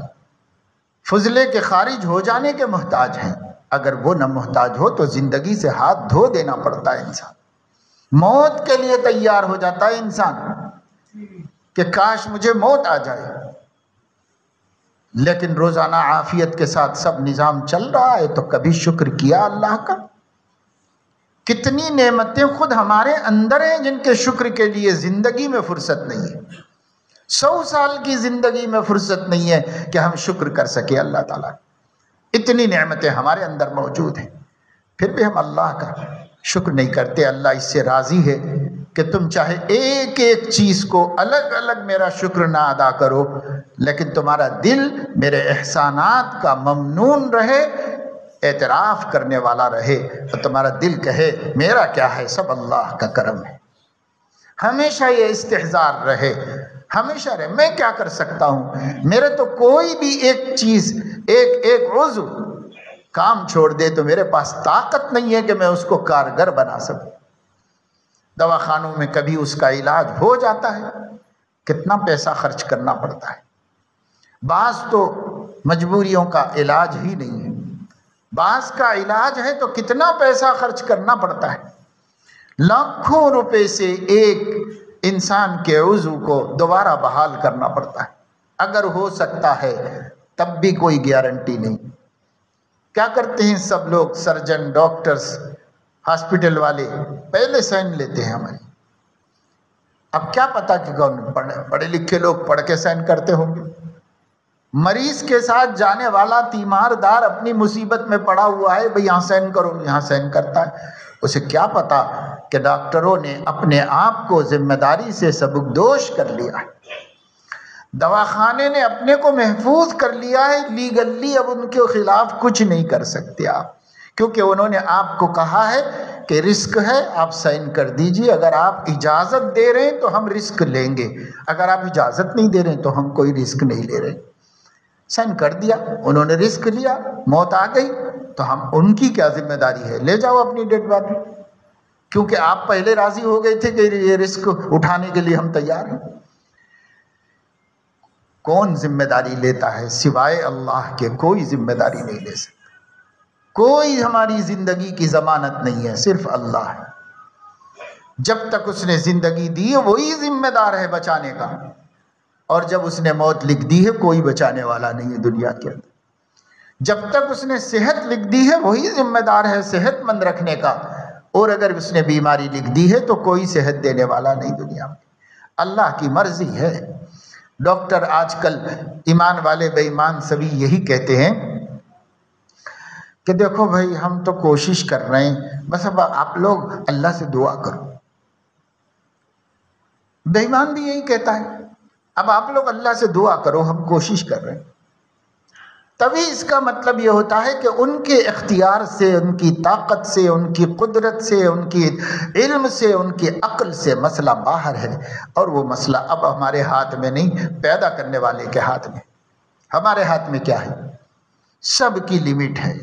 فضلے کے خارج ہو جانے کے محتاج ہیں۔ اگر وہ نہ محتاج ہو تو زندگی سے ہاتھ دھو دینا پڑتا ہے انسان، موت کے لیے تیار ہو جاتا ہے انسان کہ کاش مجھے موت آ جائے۔ لیکن روزانہ عافیت کے ساتھ سب نظام چل رہا ہے تو کبھی شکر کیا اللہ کا؟ کتنی نعمتیں خود ہمارے اندر ہیں جن کے شکر کے لیے زندگی میں فرصت نہیں ہے، 100 سال کی زندگی میں فرصت نہیں ہے کہ ہم شکر کر سکے اللہ تعالیٰ۔ اتنی نعمتیں ہمارے اندر موجود ہیں، پھر بھی ہم اللہ کا شکر نہیں کرتے۔ اللہ اس سے راضی ہے کہ تم چاہے ایک ایک چیز کو الگ الگ میرا شکر نہ ادا کرو، لیکن تمہارا دل میرے احسانات کا ممنون رہے، اعتراف کرنے والا رہے، اور تمہارا دل کہے میرا کیا ہے، سب اللہ کا کرم ہے۔ ہمیشہ یہ استحضار رہے، ہمیشہ رہے میں کیا کر سکتا ہوں، میرے تو کوئی بھی ایک چیز، ایک عضو کام چھوڑ دے تو میرے پاس طاقت نہیں ہے کہ میں اس کو کارگر بنا سکوں۔ دواخانوں میں کبھی اس کا علاج ہو جاتا ہے، کتنا پیسہ خرچ کرنا پڑتا ہے۔ بعض تو مجبوریوں کا علاج ہی نہیں ہے، بعض کا علاج ہے تو کتنا پیسہ خرچ کرنا پڑتا ہے، لاکھوں روپے سے ایک انسان کے عضو کو دوبارہ بحال کرنا پڑتا ہے۔ اگر ہو سکتا ہے تب بھی کوئی گارنٹی نہیں۔ کیا کرتے ہیں سب لوگ، سرجن، ڈاکٹرز، ہاسپٹل والے پہلے سائن لیتے ہیں ہمارے۔ اب کیا پتا کہ کون پڑھے لکھے لوگ پڑھ کے سائن کرتے ہوں گے۔ مریض کے ساتھ جانے والا تیماردار اپنی مصیبت میں پڑا ہوا ہے، بھئی یہاں سائن کرو، یہاں سائن کرتا ہے، اسے کیا پتا کہ ڈاکٹروں نے اپنے آپ کو ذمہ داری سے سبکدوش کر لیا ہے، دواخانے نے اپنے کو محفوظ کر لیا ہے، لیگلی اب ان کے خلاف کچھ نہیں کر سکتے آپ، کیونکہ انہوں نے آپ کو کہا ہے کہ رسک ہے، آپ سائن کر دیجئے، اگر آپ اجازت دے رہے ہیں تو ہم رسک لیں گے، اگر آپ اجازت نہیں دے رہے ہیں تو ہم کوئی رسک نہیں لے رہے۔ سائن کر دیا، انہوں نے رسک لیا، موت آ گئی تو ہم ان کی کیا ذمہ داری ہے، لے جاؤ اپنی ڈیڈ باڈی، کیونکہ آپ پہلے راضی ہو گئے تھے کہ یہ رسک اٹھانے کے لیے ہم تیار ہیں۔ کون ذمہ داری لیتا ہے سوائے اللہ کے؟ کوئی ذمہ داری نہیں لے سکتا، کوئی ہماری زندگی کی ضمانت نہیں ہے، صرف اللہ ہے۔ جب تک اس نے زندگی دی ہے وہی ذمہ دار ہے بچانے کا، اور جب اس نے موت لکھ دی ہے کوئی بچانے والا نہیں ہے دنیا کے اندر۔ جب تک اس نے صحت لکھ دی ہے وہی ذمہ دار ہے صحت مند رکھنے کا، اور اگر اس نے بیماری لکھ دی ہے تو کوئی صحت دینے والا نہیں دنیا میں، اللہ کی مرضی ہے۔ ڈاکٹر آج کل ایمان والے بے ایمان سبھی یہی کہتے ہیں کہ دیکھو بھائی ہم تو کوشش کر رہے ہیں، بس اب آپ لوگ اللہ سے دعا کرو۔ بے ایمان بھی یہی کہتا ہے، اب آپ لوگ اللہ سے دعا کرو، ہم کوشش کر رہے ہیں۔ تبھی اس کا مطلب یہ ہوتا ہے کہ ان کے اختیار سے، ان کی طاقت سے، ان کی قدرت سے، ان کی علم سے، ان کی عقل سے مسئلہ باہر ہے، اور وہ مسئلہ اب ہمارے ہاتھ میں نہیں، پیدا کرنے والے کے ہاتھ میں۔ ہمارے ہاتھ میں کیا ہے؟ سب کی لمٹ ہے۔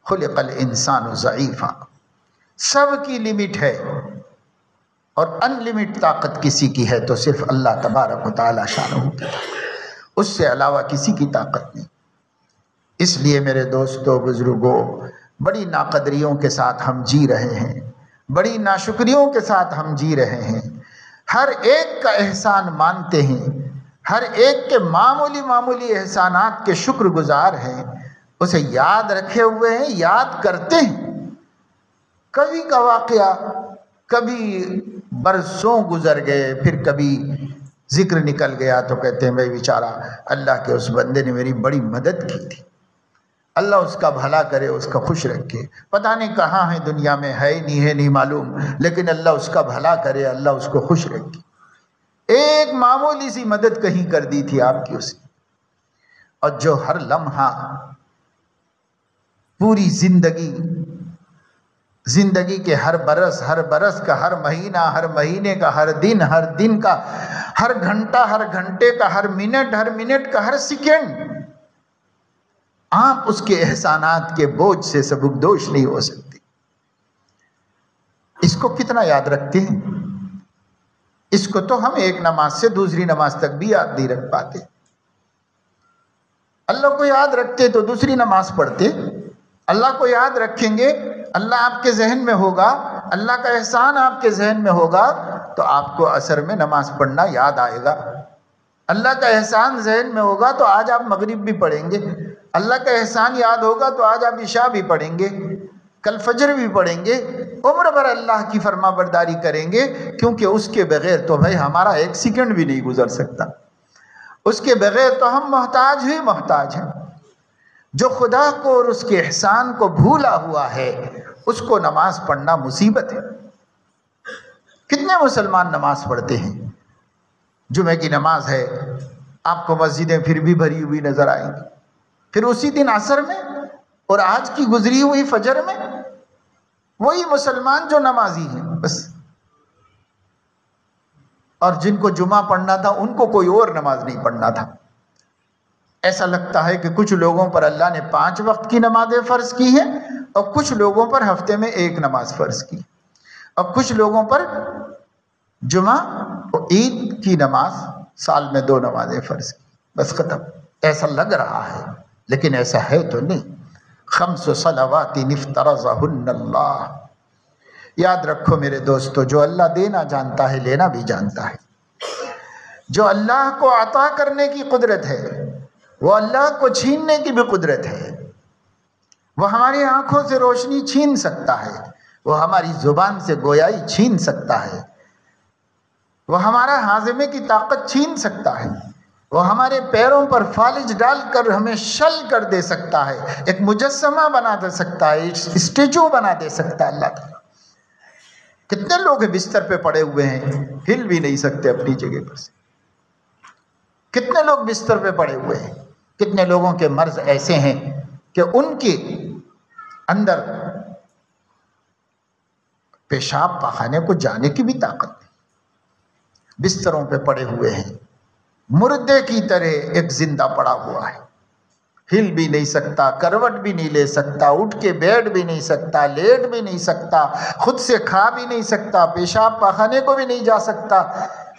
خلق الانسان ضعیفا، سب کی لمٹ ہے، اور ان لمٹ طاقت کسی کی ہے تو صرف اللہ تبارک و تعالی شانہ کی، اس سے علاوہ کسی کی طاقت نہیں۔ اس لیے میرے دوستو، بزرگوں، بڑی ناقدریوں کے ساتھ ہم جی رہے ہیں، بڑی ناشکریوں کے ساتھ ہم جی رہے ہیں، ہر ایک کا احسان مانتے ہیں، ہر ایک کے معمولی معمولی احسانات کے شکر گزار ہیں، اسے یاد رکھے ہوئے ہیں، یاد کرتے ہیں۔ کبھی کا واقعہ، کبھی برسوں گزر گئے، پھر کبھی ذکر نکل گیا تو کہتے ہیں بھائی بیچارہ اللہ کے اس بندے نے میری بڑی مدد کی تھی، اللہ اس کا بھلا کرے، اس کا خوش رکھے، پتہ نہیں کہاں ہے دنیا میں، ہے نہیں معلوم، لیکن اللہ اس کا بھلا کرے، اللہ اس کو خوش رکھے۔ ایک معمولی سی مدد کہیں کر دی تھی آپ کی اس نے، اور جو ہر لمحہ، پوری زندگی کے ہر برس کا، ہر مہینے کا، ہر دن کا، ہر گھنٹے کا، ہر منٹ کا، ہر سیکنڈ، آپ اس کے احسانات کے بوجھ سے سبکدوش نہیں ہو سکتے۔ اس کو کتنا یاد رکھتے ہیں؟ اس کو تو ہم ایک نماز سے دوسری نماز تک بھی یاد نہیں رکھ پاتے۔ اللہ کو یاد رکھتے تو دوسری نماز پڑھتے، اللہ کو یاد رکھیں گے، اللہ آپ کے ذہن میں ہوگا، اللہ کا احسان آپ کے ذہن میں ہوگا، تو آپ کو عصر میں نماز پڑھنا یاد آئے گا۔ اللہ کا احسان ذہن میں ہوگا تو آج آپ مغرب بھی پڑھیں گے، اللہ کا احسان یاد ہوگا تو آج آپ عشاء بھی پڑھیں گے، کل فجر بھی پڑھیں گے، عمر بھر اللہ کی فرما برداری کریں گے، کیونکہ اس کے بغیر تو بھائی ہمارا ایک سیکنڈ بھی نہیں گزر سکتا، اس کے بغیر تو ہم محتاج ہیں۔ جو خدا کو اور اس کے احسان کو بھولا ہوا ہے، اس کو نماز پڑھنا مصیبت ہے۔ کتنے مسلمان نماز پڑھتے ہیں؟ جمعہ کی نماز ہے، آپ کو مسجدیں پھر بھی بھری ہوئی نظر آئیں گی، پھر اسی دن عصر میں اور آج کی گزری ہوئی فجر میں وہی مسلمان جو نمازی ہیں بس، اور جن کو جمعہ پڑھنا تھا ان کو کوئی اور نماز نہیں پڑھنا تھا۔ ایسا لگتا ہے کہ کچھ لوگوں پر اللہ نے 5 وقت کی نمازیں فرض کی ہیں، اور کچھ لوگوں پر ہفتے میں 1 نماز فرض کی، اور کچھ لوگوں پر جمعہ اور عید کی نماز سال میں 2 نمازیں فرض کی، بس ختم۔ ایسا لگ رہا ہے لیکن ایسا ہے تو نہیں۔ 5 صلوات افترضہن اللہ۔ یاد رکھو میرے دوستو، جو اللہ دینا جانتا ہے لینا بھی جانتا ہے، جو اللہ کو عطا کرنے کی قدرت ہے وہ اللہ کو چھیننے کی بھی قدرت ہے۔ وہ ہماری آنکھوں سے روشنی چھین سکتا ہے، وہ ہماری زبان سے گویائی چھین سکتا ہے، وہ ہمارا ہاضمے کی طاقت چھین سکتا ہے، وہ ہمارے پیروں پر فالج ڈال کر ہمیں شل کر دے سکتا ہے، ایک مجسمہ بنا دے سکتا ہے، اسٹیچو بنا دے سکتا ہے اللہ تعالیٰ۔ کتنے لوگ بستر پہ پڑے ہوئے ہیں، ہل بھی نہیں سکتے اپنی جگہ پر سے۔ کتنے لوگ بستر پہ پڑے ہوئے ہیں، کتنے لوگوں کے مرض ایسے ہیں کہ ان کے اندر پیشاب پاخانے کو جانے کی بھی طاقت نہیں، بستروں پہ پڑے ہوئے ہیں، مردے کی طرح ایک زندہ پڑا ہوا ہے، ہل بھی نہیں سکتا، کروٹ بھی نہیں لے سکتا، اٹھ کے بیٹھ بھی نہیں سکتا، لیٹ بھی نہیں سکتا، خود سے کھا بھی نہیں سکتا، پیشاب پاخانے کو بھی نہیں جا سکتا،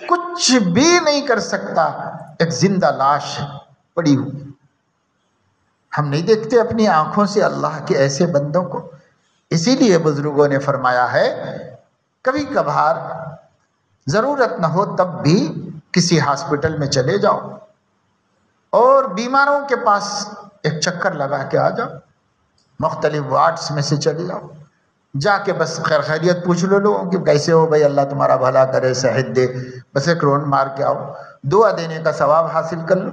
کچھ بھی نہیں کر سکتا، ایک زندہ لاش پڑی ہوئی۔ ہم نہیں دیکھتے اپنی آنکھوں سے اللہ کے ایسے بندوں کو؟ اسی لیے بزرگوں نے فرمایا ہے کبھی کبھار ضرورت نہ ہو تب بھی کسی ہاسپٹل میں چلے جاؤ اور بیماروں کے پاس ایک چکر لگا کے آ جاؤ، مختلف وارڈز میں سے چلے جاؤ، جا کے بس خیر خیریت پوچھ لو لوگوں کہ کیسے ہو بھائی، اللہ تمہارا بھلا کرے، صحت دے، بس ایک راؤنڈ مار کے آؤ، دعا دینے کا ثواب حاصل کر لو،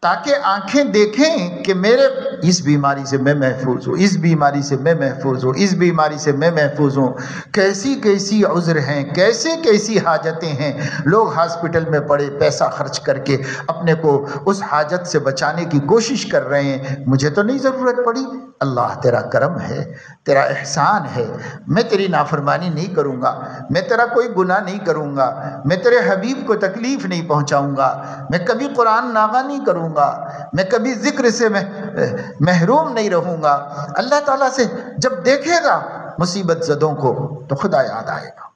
تاکہ آنکھیں دیکھیں کہ میرے اس بیماری سے میں محفوظ ہوں، اس بیماری سے میں محفوظ ہوں، اس بیماری سے میں محفوظ ہوں۔ کیسی کیسی عذر ہیں، کیسے کیسی حاجتیں ہیں، لوگ ہاسپٹل میں پڑے پیسہ خرچ کر کے اپنے کو اس حاجت سے بچانے کی کوشش کر رہے ہیں۔ مجھے تو نہیں ضرورت پڑی، اللہ تیرا کرم ہے، تیرا احسان ہے، میں تیری نافرمانی نہیں کروں گا، میں تیرا کوئی گناہ نہیں کروں گا، میں تیرے حبیب کو تکلیف نہیں پہنچاؤں گا، میں کبھی قرآن ناغہ نہیں کروں گا، میں کبھی ذکر سے محروم نہیں رہوں گا۔ اللہ تعالیٰ سے جب دیکھے گا مصیبت زدوں کو تو خدا یاد آئے گا،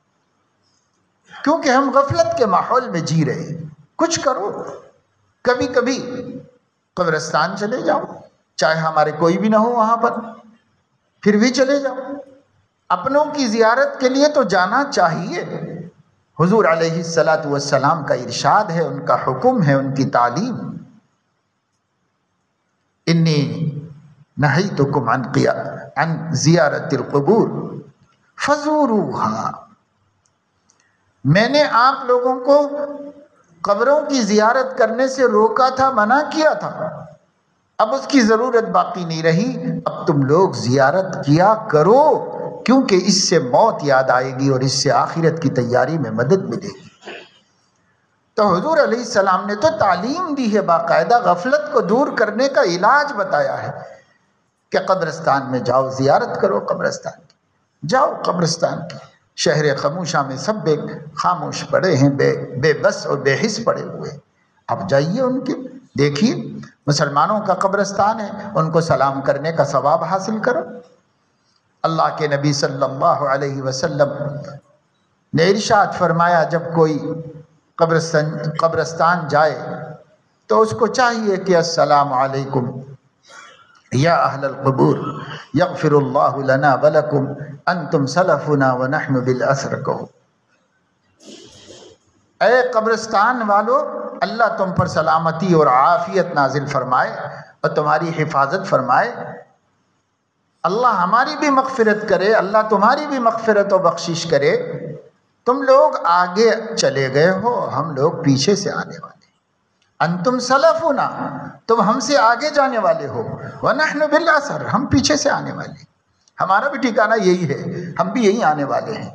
کیونکہ ہم غفلت کے ماحول میں جی رہے ہیں۔ کچھ کرو، کبھی کبھی قبرستان چلے جاؤ، چاہے ہمارے کوئی بھی نہ ہو وہاں پر، پھر بھی چلے جاؤ۔ اپنوں کی زیارت کے لیے تو جانا چاہیے۔ حضور علیہ الصلاۃ والسلام کا ارشاد ہے، ان کا حکم ہے، ان کی تعلیم، انی نہیتکم عن زیارت القبور فزوروہا، میں نے آپ لوگوں کو قبروں کی زیارت کرنے سے روکا تھا، منع کیا تھا، اب اس کی ضرورت باقی نہیں رہی، اب تم لوگ زیارت کیا کرو، کیونکہ اس سے موت یاد آئے گی اور اس سے آخرت کی تیاری میں مدد ملے گی۔ تو حضور علیہ السلام نے تو تعلیم دی ہے باقاعدہ، غفلت کو دور کرنے کا علاج بتایا ہے کہ قبرستان میں جاؤ، زیارت کرو قبرستان کی، جاؤ قبرستان کی۔ شہر خاموشہ میں سب بے خاموش پڑے ہیں، بے بس اور بے حس پڑے ہوئے، اب جائیے ان کے دیکھیے، مسلمانوں کا قبرستان ہے، ان کو سلام کرنے کا ثواب حاصل کرو۔ اللہ کے نبی صلی اللہ علیہ وسلم نے ارشاد فرمایا، جب کوئی قبرستان جائے تو اس کو چاہیے کہ السلام علیکم یا اہل القبور یغفر اللہ لنا ولکم انتم سلفنا ونحن بالاثر، کہو اے قبرستان والو، اللہ تم پر سلامتی اور عافیت نازل فرمائے اور تمہاری حفاظت فرمائے، اللہ ہماری بھی مغفرت کرے، اللہ تمہاری بھی مغفرت و بخشش کرے۔ تم لوگ آگے چلے گئے ہو، ہم لوگ پیچھے سے آنے والے، انتم سلفنا، تم ہم سے آگے جانے والے ہو، ونحن بالاثر، ہم پیچھے سے آنے والے، ہمارا بھی ٹھکانہ یہی ہے، ہم بھی یہی آنے والے ہیں۔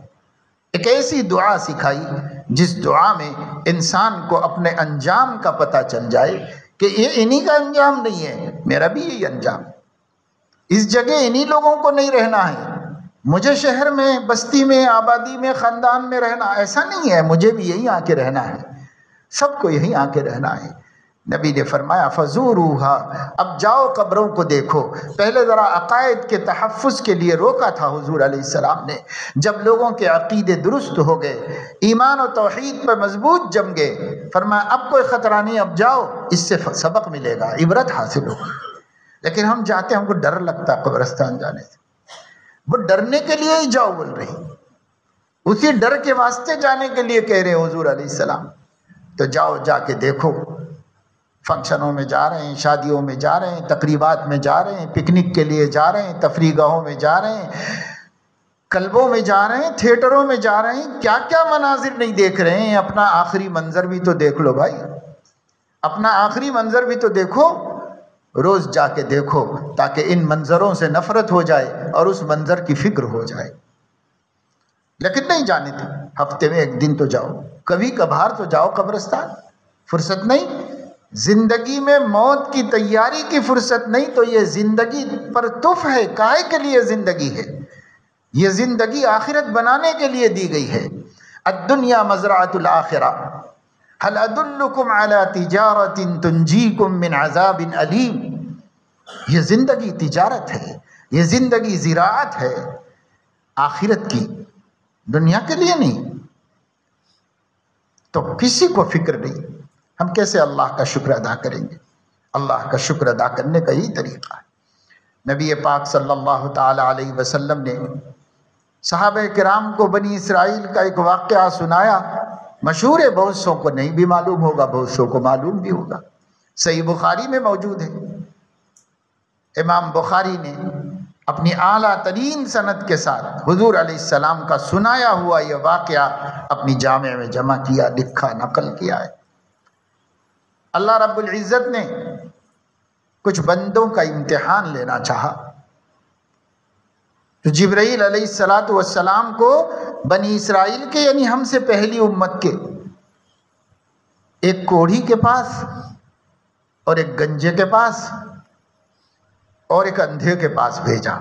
ایک ایسی دعا سکھائی جس دعا میں انسان کو اپنے انجام کا پتہ چل جائے کہ یہ انہی کا انجام نہیں ہے، میرا بھی یہی انجام، اس جگہ انہی لوگوں کو نہیں رہنا ہے، مجھے شہر میں، بستی میں، آبادی میں، خاندان میں رہنا ایسا نہیں ہے، مجھے بھی یہیں آ کے رہنا ہے، سب کو یہیں آ کے رہنا ہے۔ نبی نے فرمایا فزوروہا، اب جاؤ قبروں کو دیکھو۔ پہلے ذرا عقائد کے تحفظ کے لیے روکا تھا حضور علیہ السلام نے، جب لوگوں کے عقیدے درست ہو گئے، ایمان و توحید پر مضبوط جم گئے، فرمایا اب کوئی خطرہ نہیں، اب جاؤ، اس سے سبق ملے گا، عبرت حاصل ہوگی۔ لیکن ہم جاتے ہیں، ہم کو ڈر لگتا ہے قبرستان جانے سے، وہ ڈرنے کے لیے ہی جاؤ بول رہی، اسی ڈر کے واسطے جانے کے لیے کہہ رہے حضور علیہ السلام۔ تو جاؤ، جا کے دیکھو، فنکشنوں میں جا رہے ہیں، شادیوں میں جا رہے ہیں، تقریبات میں جا رہے ہیں، پکنک کے لیے جا رہے ہیں، تفریح گاہوں میں جا رہے ہیں، کلبوں میں جا رہے ہیں، تھیٹروں میں جا رہے ہیں، کیا کیا مناظر نہیں دیکھ رہے ہیں۔ اپنا آخری منظر بھی تو دیکھ لو بھائی، اپنا آخری منظر بھی تو دیکھو، روز جا کے دیکھو، تاکہ ان منظروں سے نفرت ہو جائے اور اس منظر کی فکر ہو جائے۔ لیکن نہیں جانے تھے، ہفتے میں ایک دن تو جاؤ، کبھی کبھار تو جاؤ قبرستان، فرصت نہیں، زندگی میں موت کی تیاری کی فرصت نہیں، تو یہ زندگی پر تف ہے، کائے کے لیے زندگی ہے؟ یہ زندگی آخرت بنانے کے لیے دی گئی ہے۔ الدنیا مزرعۃ الآخرہ، هل ادلکم علی تجارۃ تنجیکم من عذاب علیم، یہ زندگی تجارت ہے، یہ زندگی زراعت ہے آخرت کی، دنیا کے لیے نہیں۔ تو کسی کو فکر نہیں، ہم کیسے اللہ کا شکر ادا کریں گے؟ اللہ کا شکر ادا کرنے کا یہی طریقہ ہے۔ نبی پاک صلی اللہ تعالی علیہ وسلم نے صحابہ کرام کو بنی اسرائیل کا ایک واقعہ سنایا، مشہور ہے، بہت سو کو نہیں بھی معلوم ہوگا، بہت سو کو معلوم بھی ہوگا، صحیح بخاری میں موجود ہے۔ امام بخاری نے اپنی اعلیٰ ترین سند کے ساتھ حضور علیہ السلام کا سنایا ہوا یہ واقعہ اپنی جامع میں جمع کیا، لکھا، نقل کیا ہے۔ اللہ رب العزت نے کچھ بندوں کا امتحان لینا چاہا، تو جبرائیل علیہ السلام کو بنی اسرائیل کے یعنی ہم سے پہلی امت کے ایک کوڑھی کے پاس اور ایک گنجے کے پاس اور ایک اندھے کے پاس بھیجا۔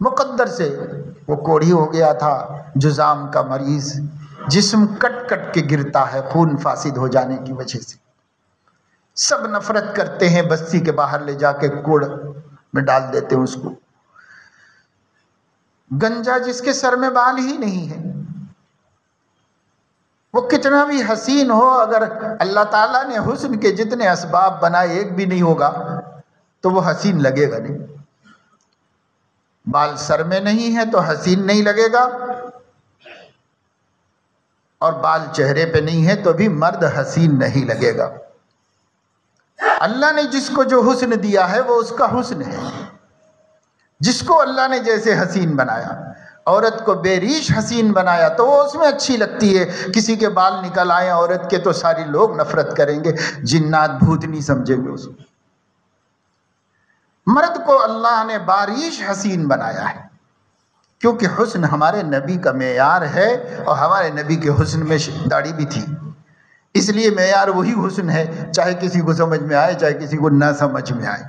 مقدر سے وہ کوڑھی ہو گیا تھا، جذام کا مریض، جسم کٹ کٹ کے گرتا ہے خون فاسد ہو جانے کی وجہ سے، سب نفرت کرتے ہیں، بستی کے باہر لے جا کے کوڑ میں ڈال دیتے ہیں اس کو۔ گنجا جس کے سر میں بال ہی نہیں ہے، وہ کتنا بھی حسین ہو، اگر اللہ تعالیٰ نے حسن کے جتنے اسباب بنائے ایک بھی نہیں ہوگا تو وہ حسین لگے گا نہیں۔ بال سر میں نہیں ہے تو حسین نہیں لگے گا، اور بال چہرے پہ نہیں ہے تو بھی مرد حسین نہیں لگے گا۔ اللہ نے جس کو جو حسن دیا ہے وہ اس کا حسن ہے، جس کو اللہ نے جیسے حسین بنایا، عورت کو بے ریش حسین بنایا تو وہ اس میں اچھی لگتی ہے، کسی کے بال نکل آئے عورت کے تو سارے لوگ نفرت کریں گے، جنات بھوت نہیں سمجھیں گے اس کو۔ مرد کو اللہ نے باریش حسین بنایا ہے، کیونکہ حسن ہمارے نبی کا معیار ہے، اور ہمارے نبی کے حسن میں داڑھی بھی تھی، اس لیے معیار وہی حسن ہے، چاہے کسی کو سمجھ میں آئے چاہے کسی کو نہ سمجھ میں آئے،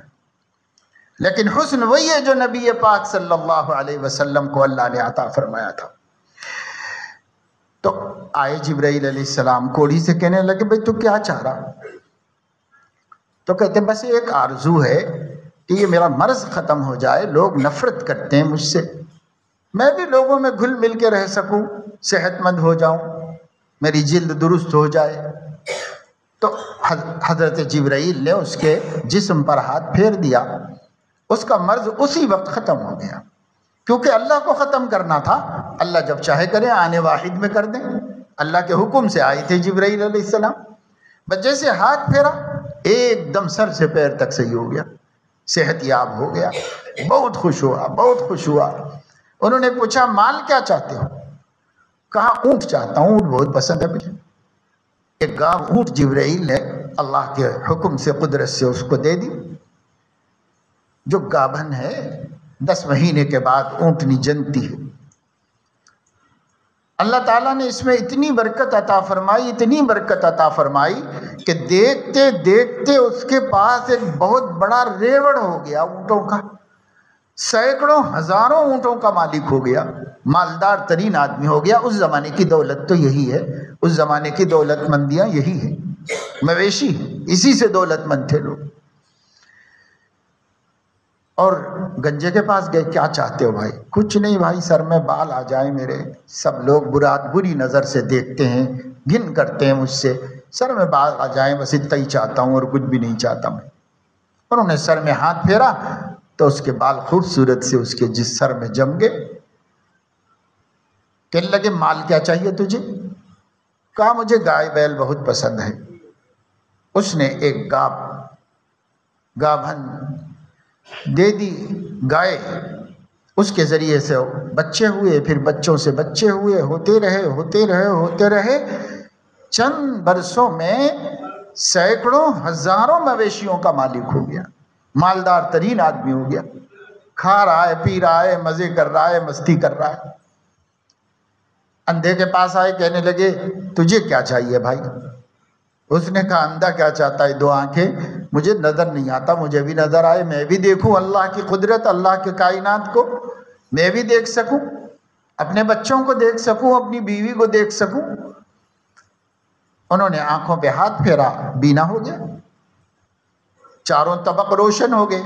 لیکن حسن وہی ہے جو نبی پاک صلی اللہ علیہ وسلم کو اللہ نے عطا فرمایا تھا۔ تو آئے جبرائیل علیہ السلام، کوڑھی سے کہنے لگے بھئی تو کیا چاہ رہا؟ تو کہتے بس ایک آرزو ہے کہ یہ میرا مرض ختم ہو جائے، لوگ نفرت کرتے ہیں مجھ سے، میں بھی لوگوں میں گھل مل کے رہ سکوں، صحت مند ہو جاؤں، میری جلد درست ہو جائے۔ تو حضرت جبرائیل نے اس کے جسم پر ہاتھ پھیر دیا، اس کا مرض اسی وقت ختم ہو گیا، کیونکہ اللہ کو ختم کرنا تھا، اللہ جب چاہے کرے، آنے واحد میں کر دیں، اللہ کے حکم سے آئے تھے جبرائیل علیہ السلام، بس جیسے ہاتھ پھیرا ایک دم سر سے پیر تک صحیح ہو گیا، صحت یاب ہو گیا، بہت خوش ہوا، بہت خوش ہوا۔ انہوں نے پوچھا مال کیا چاہتے ہو؟ کہا اونٹ چاہتا ہوں، اونٹ بہت پسند ہے مجھے۔ ایک گاو اونٹ جبرائیل نے اللہ کے حکم سے قدرت سے اس کو دے دی۔ جو گابھن ہے 10 مہینے کے بعد اونٹنی جنتی ہے، اللہ تعالیٰ نے اس میں اتنی برکت عطا فرمائی، اتنی برکت عطا فرمائی کہ دیکھتے دیکھتے اس کے پاس ایک بہت بڑا ریوڑ ہو گیا اونٹوں کا، سینکڑوں ہزاروں اونٹوں کا مالک ہو گیا، مالدار ترین آدمی ہو گیا۔ اس زمانے کی دولت تو یہی ہے، اس زمانے کی دولت مندیاں یہی ہیں، مویشی، اسی سے دولت مند تھے لوگ۔ اور گنجے کے پاس گئے، کیا چاہتے ہو بھائی؟ کچھ نہیں بھائی، سر میں بال آ جائیں میرے، سب لوگ بری نظر سے دیکھتے ہیں، گھن کرتے ہیں مجھ سے، سر میں بال آ جائیں بس اتنا ہی چاہتا ہوں اور کچھ بھی نہیں چاہتا میں۔ انہوں نے سر میں ہاتھ پھیرا تو اس کے بال خوبصورت سے اس کے جس سر میں جم گئے۔ کہنے لگے مال کیا چاہیے تجھے؟ کہا مجھے گائے بیل بہت پسند ہے۔ اس نے ایک گابھن دے دی گائے، اس کے ذریعے سے بچے ہوئے، پھر بچوں سے بچے ہوئے، ہوتے رہے، چند برسوں میں سینکڑوں ہزاروں مویشیوں کا مالک ہو گیا، مالدار ترین آدمی ہو گیا، کھا رہا ہے، پی رہا ہے، مزے کر رہا ہے، مستی کر رہا ہے۔ اندھے کے پاس آئے، کہنے لگے تجھے کیا چاہیے بھائی؟ اس نے کہا اندھا کیا چاہتا ہے؟ 2 آنکھیں، مجھے نظر نہیں آتا، مجھے بھی نظر آئے، میں بھی دیکھوں اللہ کی قدرت، اللہ کے کائنات کو، میں بھی دیکھ سکوں، اپنے بچوں کو دیکھ سکوں، اپنی بیوی کو دیکھ سکوں۔ انہوں نے آنکھوں پہ ہاتھ پھیرا، بینا ہو گیا، چاروں طبق روشن ہو گئے۔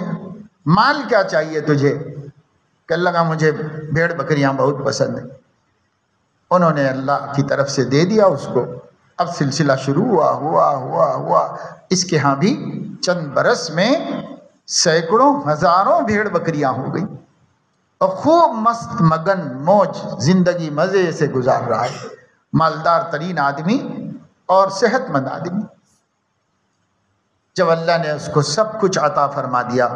مال کیا چاہیے تجھے؟ کہنے لگا مجھے بھیڑ بکریاں بہت پسند ہیں۔ انہوں نے اللہ کی طرف سے دے دیا اس کو۔ اب سلسلہ شروع ہوا، اس کے ہاں بھی چند برس میں سینکڑوں ہزاروں بھیڑ بکریاں ہو گئی، اور خوب مست مگن موج زندگی مزے سے گزار رہا ہے، مالدار ترین آدمی اور صحت مند آدمی۔ جب اللہ نے اس کو سب کچھ عطا فرما دیا،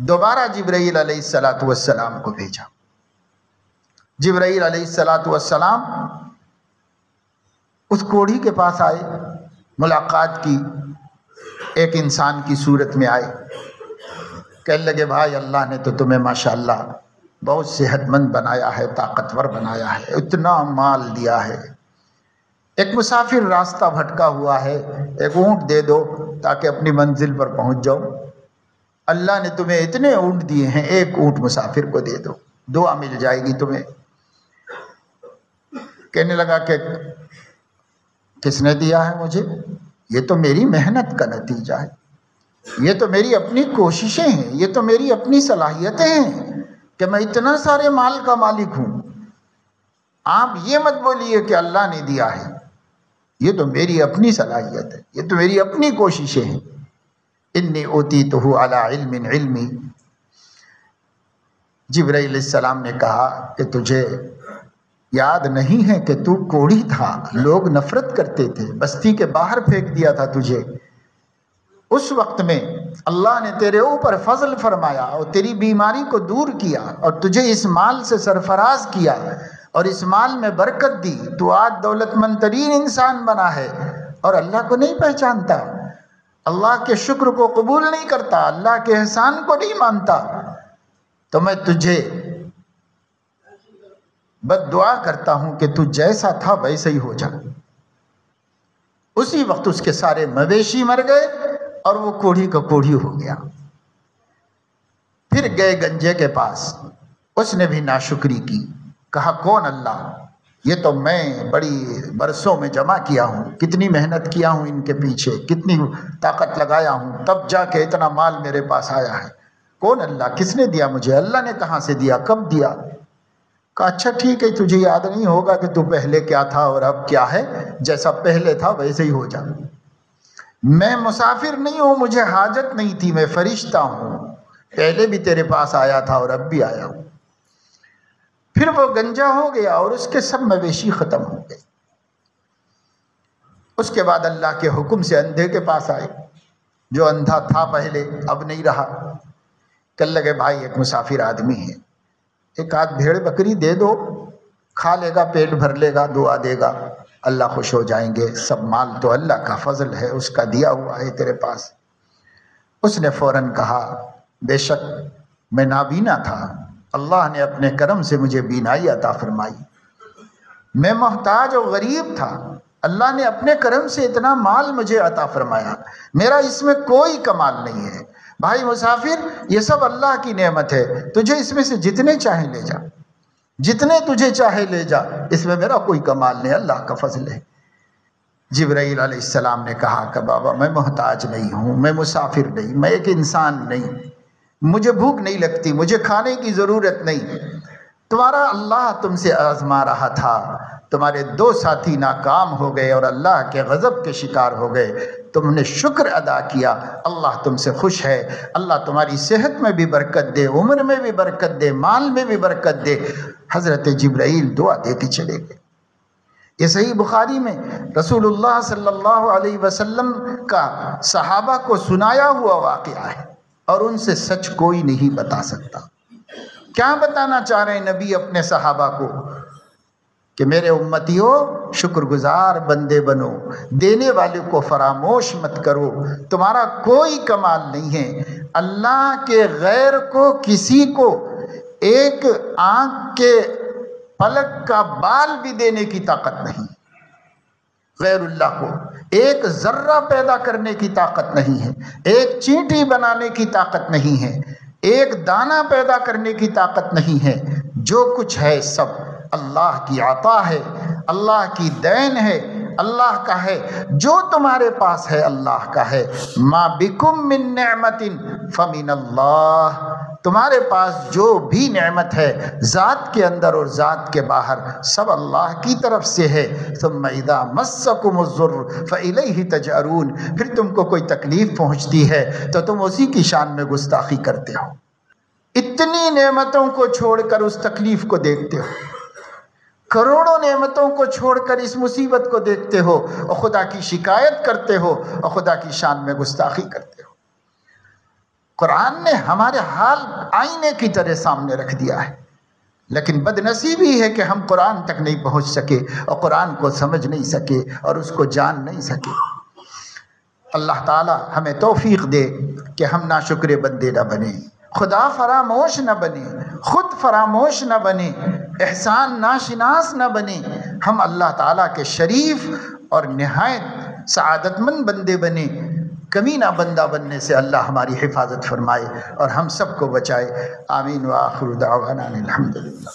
دوبارہ جبرائیل علیہ السلام کو بھیجا۔ جبرائیل علیہ السلام اس کوڑھی کے پاس آئے، ملاقات کی، ایک انسان کی صورت میں آئے، کہنے لگے بھائی اللہ نے تو تمہیں ماشاءاللہ بہت صحت مند بنایا ہے، طاقتور بنایا ہے، اتنا مال دیا ہے، ایک مسافر راستہ بھٹکا ہوا ہے، ایک اونٹ دے دو تاکہ اپنی منزل پر پہنچ جاؤ، اللہ نے تمہیں اتنے اونٹ دیے ہیں، ایک اونٹ مسافر کو دے دو، دعا مل جائے گی تمہیں۔ کہنے لگا کہ کس نے دیا ہے مجھے؟ یہ تو میری محنت کا نتیجہ ہے، یہ تو میری اپنی کوششیں ہیں، یہ تو میری اپنی صلاحیتیں ہیں کہ میں اتنا سارے مال کا مالک ہوں۔ آپ یہ مت بولیے کہ اللہ نے دیا ہے، یہ تو میری اپنی صلاحیت ہے، یہ تو میری اپنی کوششیں ہیں۔ انی اوتیتہ علی علم علمی، جبرائیل علیہ السلام نے کہا کہ تجھے یاد نہیں ہے کہ تو کوڑی تھا، لوگ نفرت کرتے تھے، بستی کے باہر پھینک دیا تھا تجھے، اس وقت میں اللہ نے تیرے اوپر فضل فرمایا اور تیری بیماری کو دور کیا اور تجھے اس مال سے سرفراز کیا اور اس مال میں برکت دی، تو آج دولت مند ترین انسان بنا ہے اور اللہ کو نہیں پہچانتا، اللہ کے شکر کو قبول نہیں کرتا، اللہ کے احسان کو نہیں مانتا، تو میں تجھے بد دعا کرتا ہوں کہ تو جیسا تھا ویسے ہی ہو جا۔ اسی وقت اس کے سارے مویشی مر گئے اور وہ کوڑھی کا کوڑھی ہو گیا۔ پھر گئے گنجے کے پاس، اس نے بھی ناشکری کی، کہا کون اللہ؟ یہ تو میں بڑی برسوں میں جمع کیا ہوں، کتنی محنت کیا ہوں ان کے پیچھے، کتنی طاقت لگایا ہوں، تب جا کے اتنا مال میرے پاس آیا ہے، کون اللہ؟ کس نے دیا مجھے؟ اللہ نے کہاں سے دیا؟ کب دیا؟ کہا اچھا ٹھیک ہے، تجھے یاد نہیں ہوگا کہ تو پہلے کیا تھا اور اب کیا ہے، جیسا پہلے تھا ویسے ہی ہو جا۔ میں مسافر نہیں ہوں، مجھے حاجت نہیں تھی، میں فرشتہ ہوں، پہلے بھی تیرے پاس آیا تھا اور اب بھی آیا ہوں۔ پھر وہ گنجا ہو گیا اور اس کے سب مویشی ختم ہو گئے۔ اس کے بعد اللہ کے حکم سے اندھے کے پاس آئے، جو اندھا تھا پہلے اب نہیں رہا، کہنے لگے بھائی ایک مسافر آدمی ہے، ایک آدھ بھیڑ بکری دے دو، کھا لے گا، پیٹ بھر لے گا، دعا دے گا، اللہ خوش ہو جائیں گے، سب مال تو اللہ کا فضل ہے، اس کا دیا ہوا ہے تیرے پاس۔ اس نے فوراً کہا بے شک میں نابینا تھا، اللہ نے اپنے کرم سے مجھے بینائی عطا فرمائی، میں محتاج اور غریب تھا، اللہ نے اپنے کرم سے اتنا مال مجھے عطا فرمایا، میرا اس میں کوئی کمال نہیں ہے۔ بھائی مسافر، یہ سب اللہ کی نعمت ہے، تجھے اس میں سے جتنے چاہیں لے جا، جتنے تجھے چاہے لے جا، اس میں میرا کوئی کمال نہیں، اللہ کا فضل ہے۔ جبرائیل علیہ السلام نے کہا کہ بابا میں محتاج نہیں ہوں، میں مسافر نہیں، میں ایک انسان نہیں، مجھے بھوک نہیں لگتی، مجھے کھانے کی ضرورت نہیں، تمہارا اللہ تم سے آزما رہا تھا، تمہارے دو ساتھی ناکام ہو گئے اور اللہ کے غضب کے شکار ہو گئے، تم نے شکر ادا کیا، اللہ تم سے خوش ہے، اللہ تمہاری صحت میں بھی برکت دے، عمر میں بھی برکت دے، مال میں بھی برکت دے۔ حضرت جبرائیل دعا دے کے چلے گئے۔ یہ صحیح بخاری میں رسول اللہ صلی اللہ علیہ وسلم کا صحابہ کو سنایا ہوا واقعہ ہے، اور ان سے سچ کوئی نہیں بتا سکتا۔ کیا بتانا چاہ رہے ہیں نبی اپنے صحابہ کو؟ کہ میرے امتیوں شکر گزار بندے بنو، دینے والے کو فراموش مت کرو، تمہارا کوئی کمال نہیں ہے، اللہ کے غیر کو کسی کو ایک آنکھ کے پلک کا بال بھی دینے کی طاقت نہیں، غیر اللہ کو ایک ذرہ پیدا کرنے کی طاقت نہیں ہے، ایک چینٹی بنانے کی طاقت نہیں ہے، ایک دانہ پیدا کرنے کی طاقت نہیں ہے، جو کچھ ہے سب اللہ کی عطا ہے، اللہ کی دین ہے، اللہ کا ہے، جو تمہارے پاس ہے اللہ کا ہے۔ ما بکم من نعمت فمن اللہ، تمہارے پاس جو بھی نعمت ہے ذات کے اندر اور ذات کے باہر سب اللہ کی طرف سے ہے۔ ثم اذا مسکم الضر فالیہ تجأرون، پھر تم کو کوئی تکلیف پہنچتی ہے تو تم اسی کی شان میں گستاخی کرتے ہو، اتنی نعمتوں کو چھوڑ کر اس تکلیف کو دیکھتے ہو، کروڑوں نعمتوں کو چھوڑ کر اس مصیبت کو دیکھتے ہو اور خدا کی شکایت کرتے ہو اور خدا کی شان میں گستاخی کرتے ہو۔ قرآن نے ہمارے حال آئینے کی طرح سامنے رکھ دیا ہے، لیکن بد نصیبی ہے کہ ہم قرآن تک نہیں پہنچ سکے اور قرآن کو سمجھ نہیں سکے اور اس کو جان نہیں سکے۔ اللہ تعالی ہمیں توفیق دے کہ ہم ناشکر بندے نہ بنیں، خدا فراموش نہ بنے، خود فراموش نہ بنے، احسان ناشناس نہ بنے، ہم اللہ تعالیٰ کے شریف اور نہایت سعادت مند بندے بنے۔ کمینہ بندہ بننے سے اللہ ہماری حفاظت فرمائے اور ہم سب کو بچائے۔ آمین وآخر دعوانا الحمدللہ۔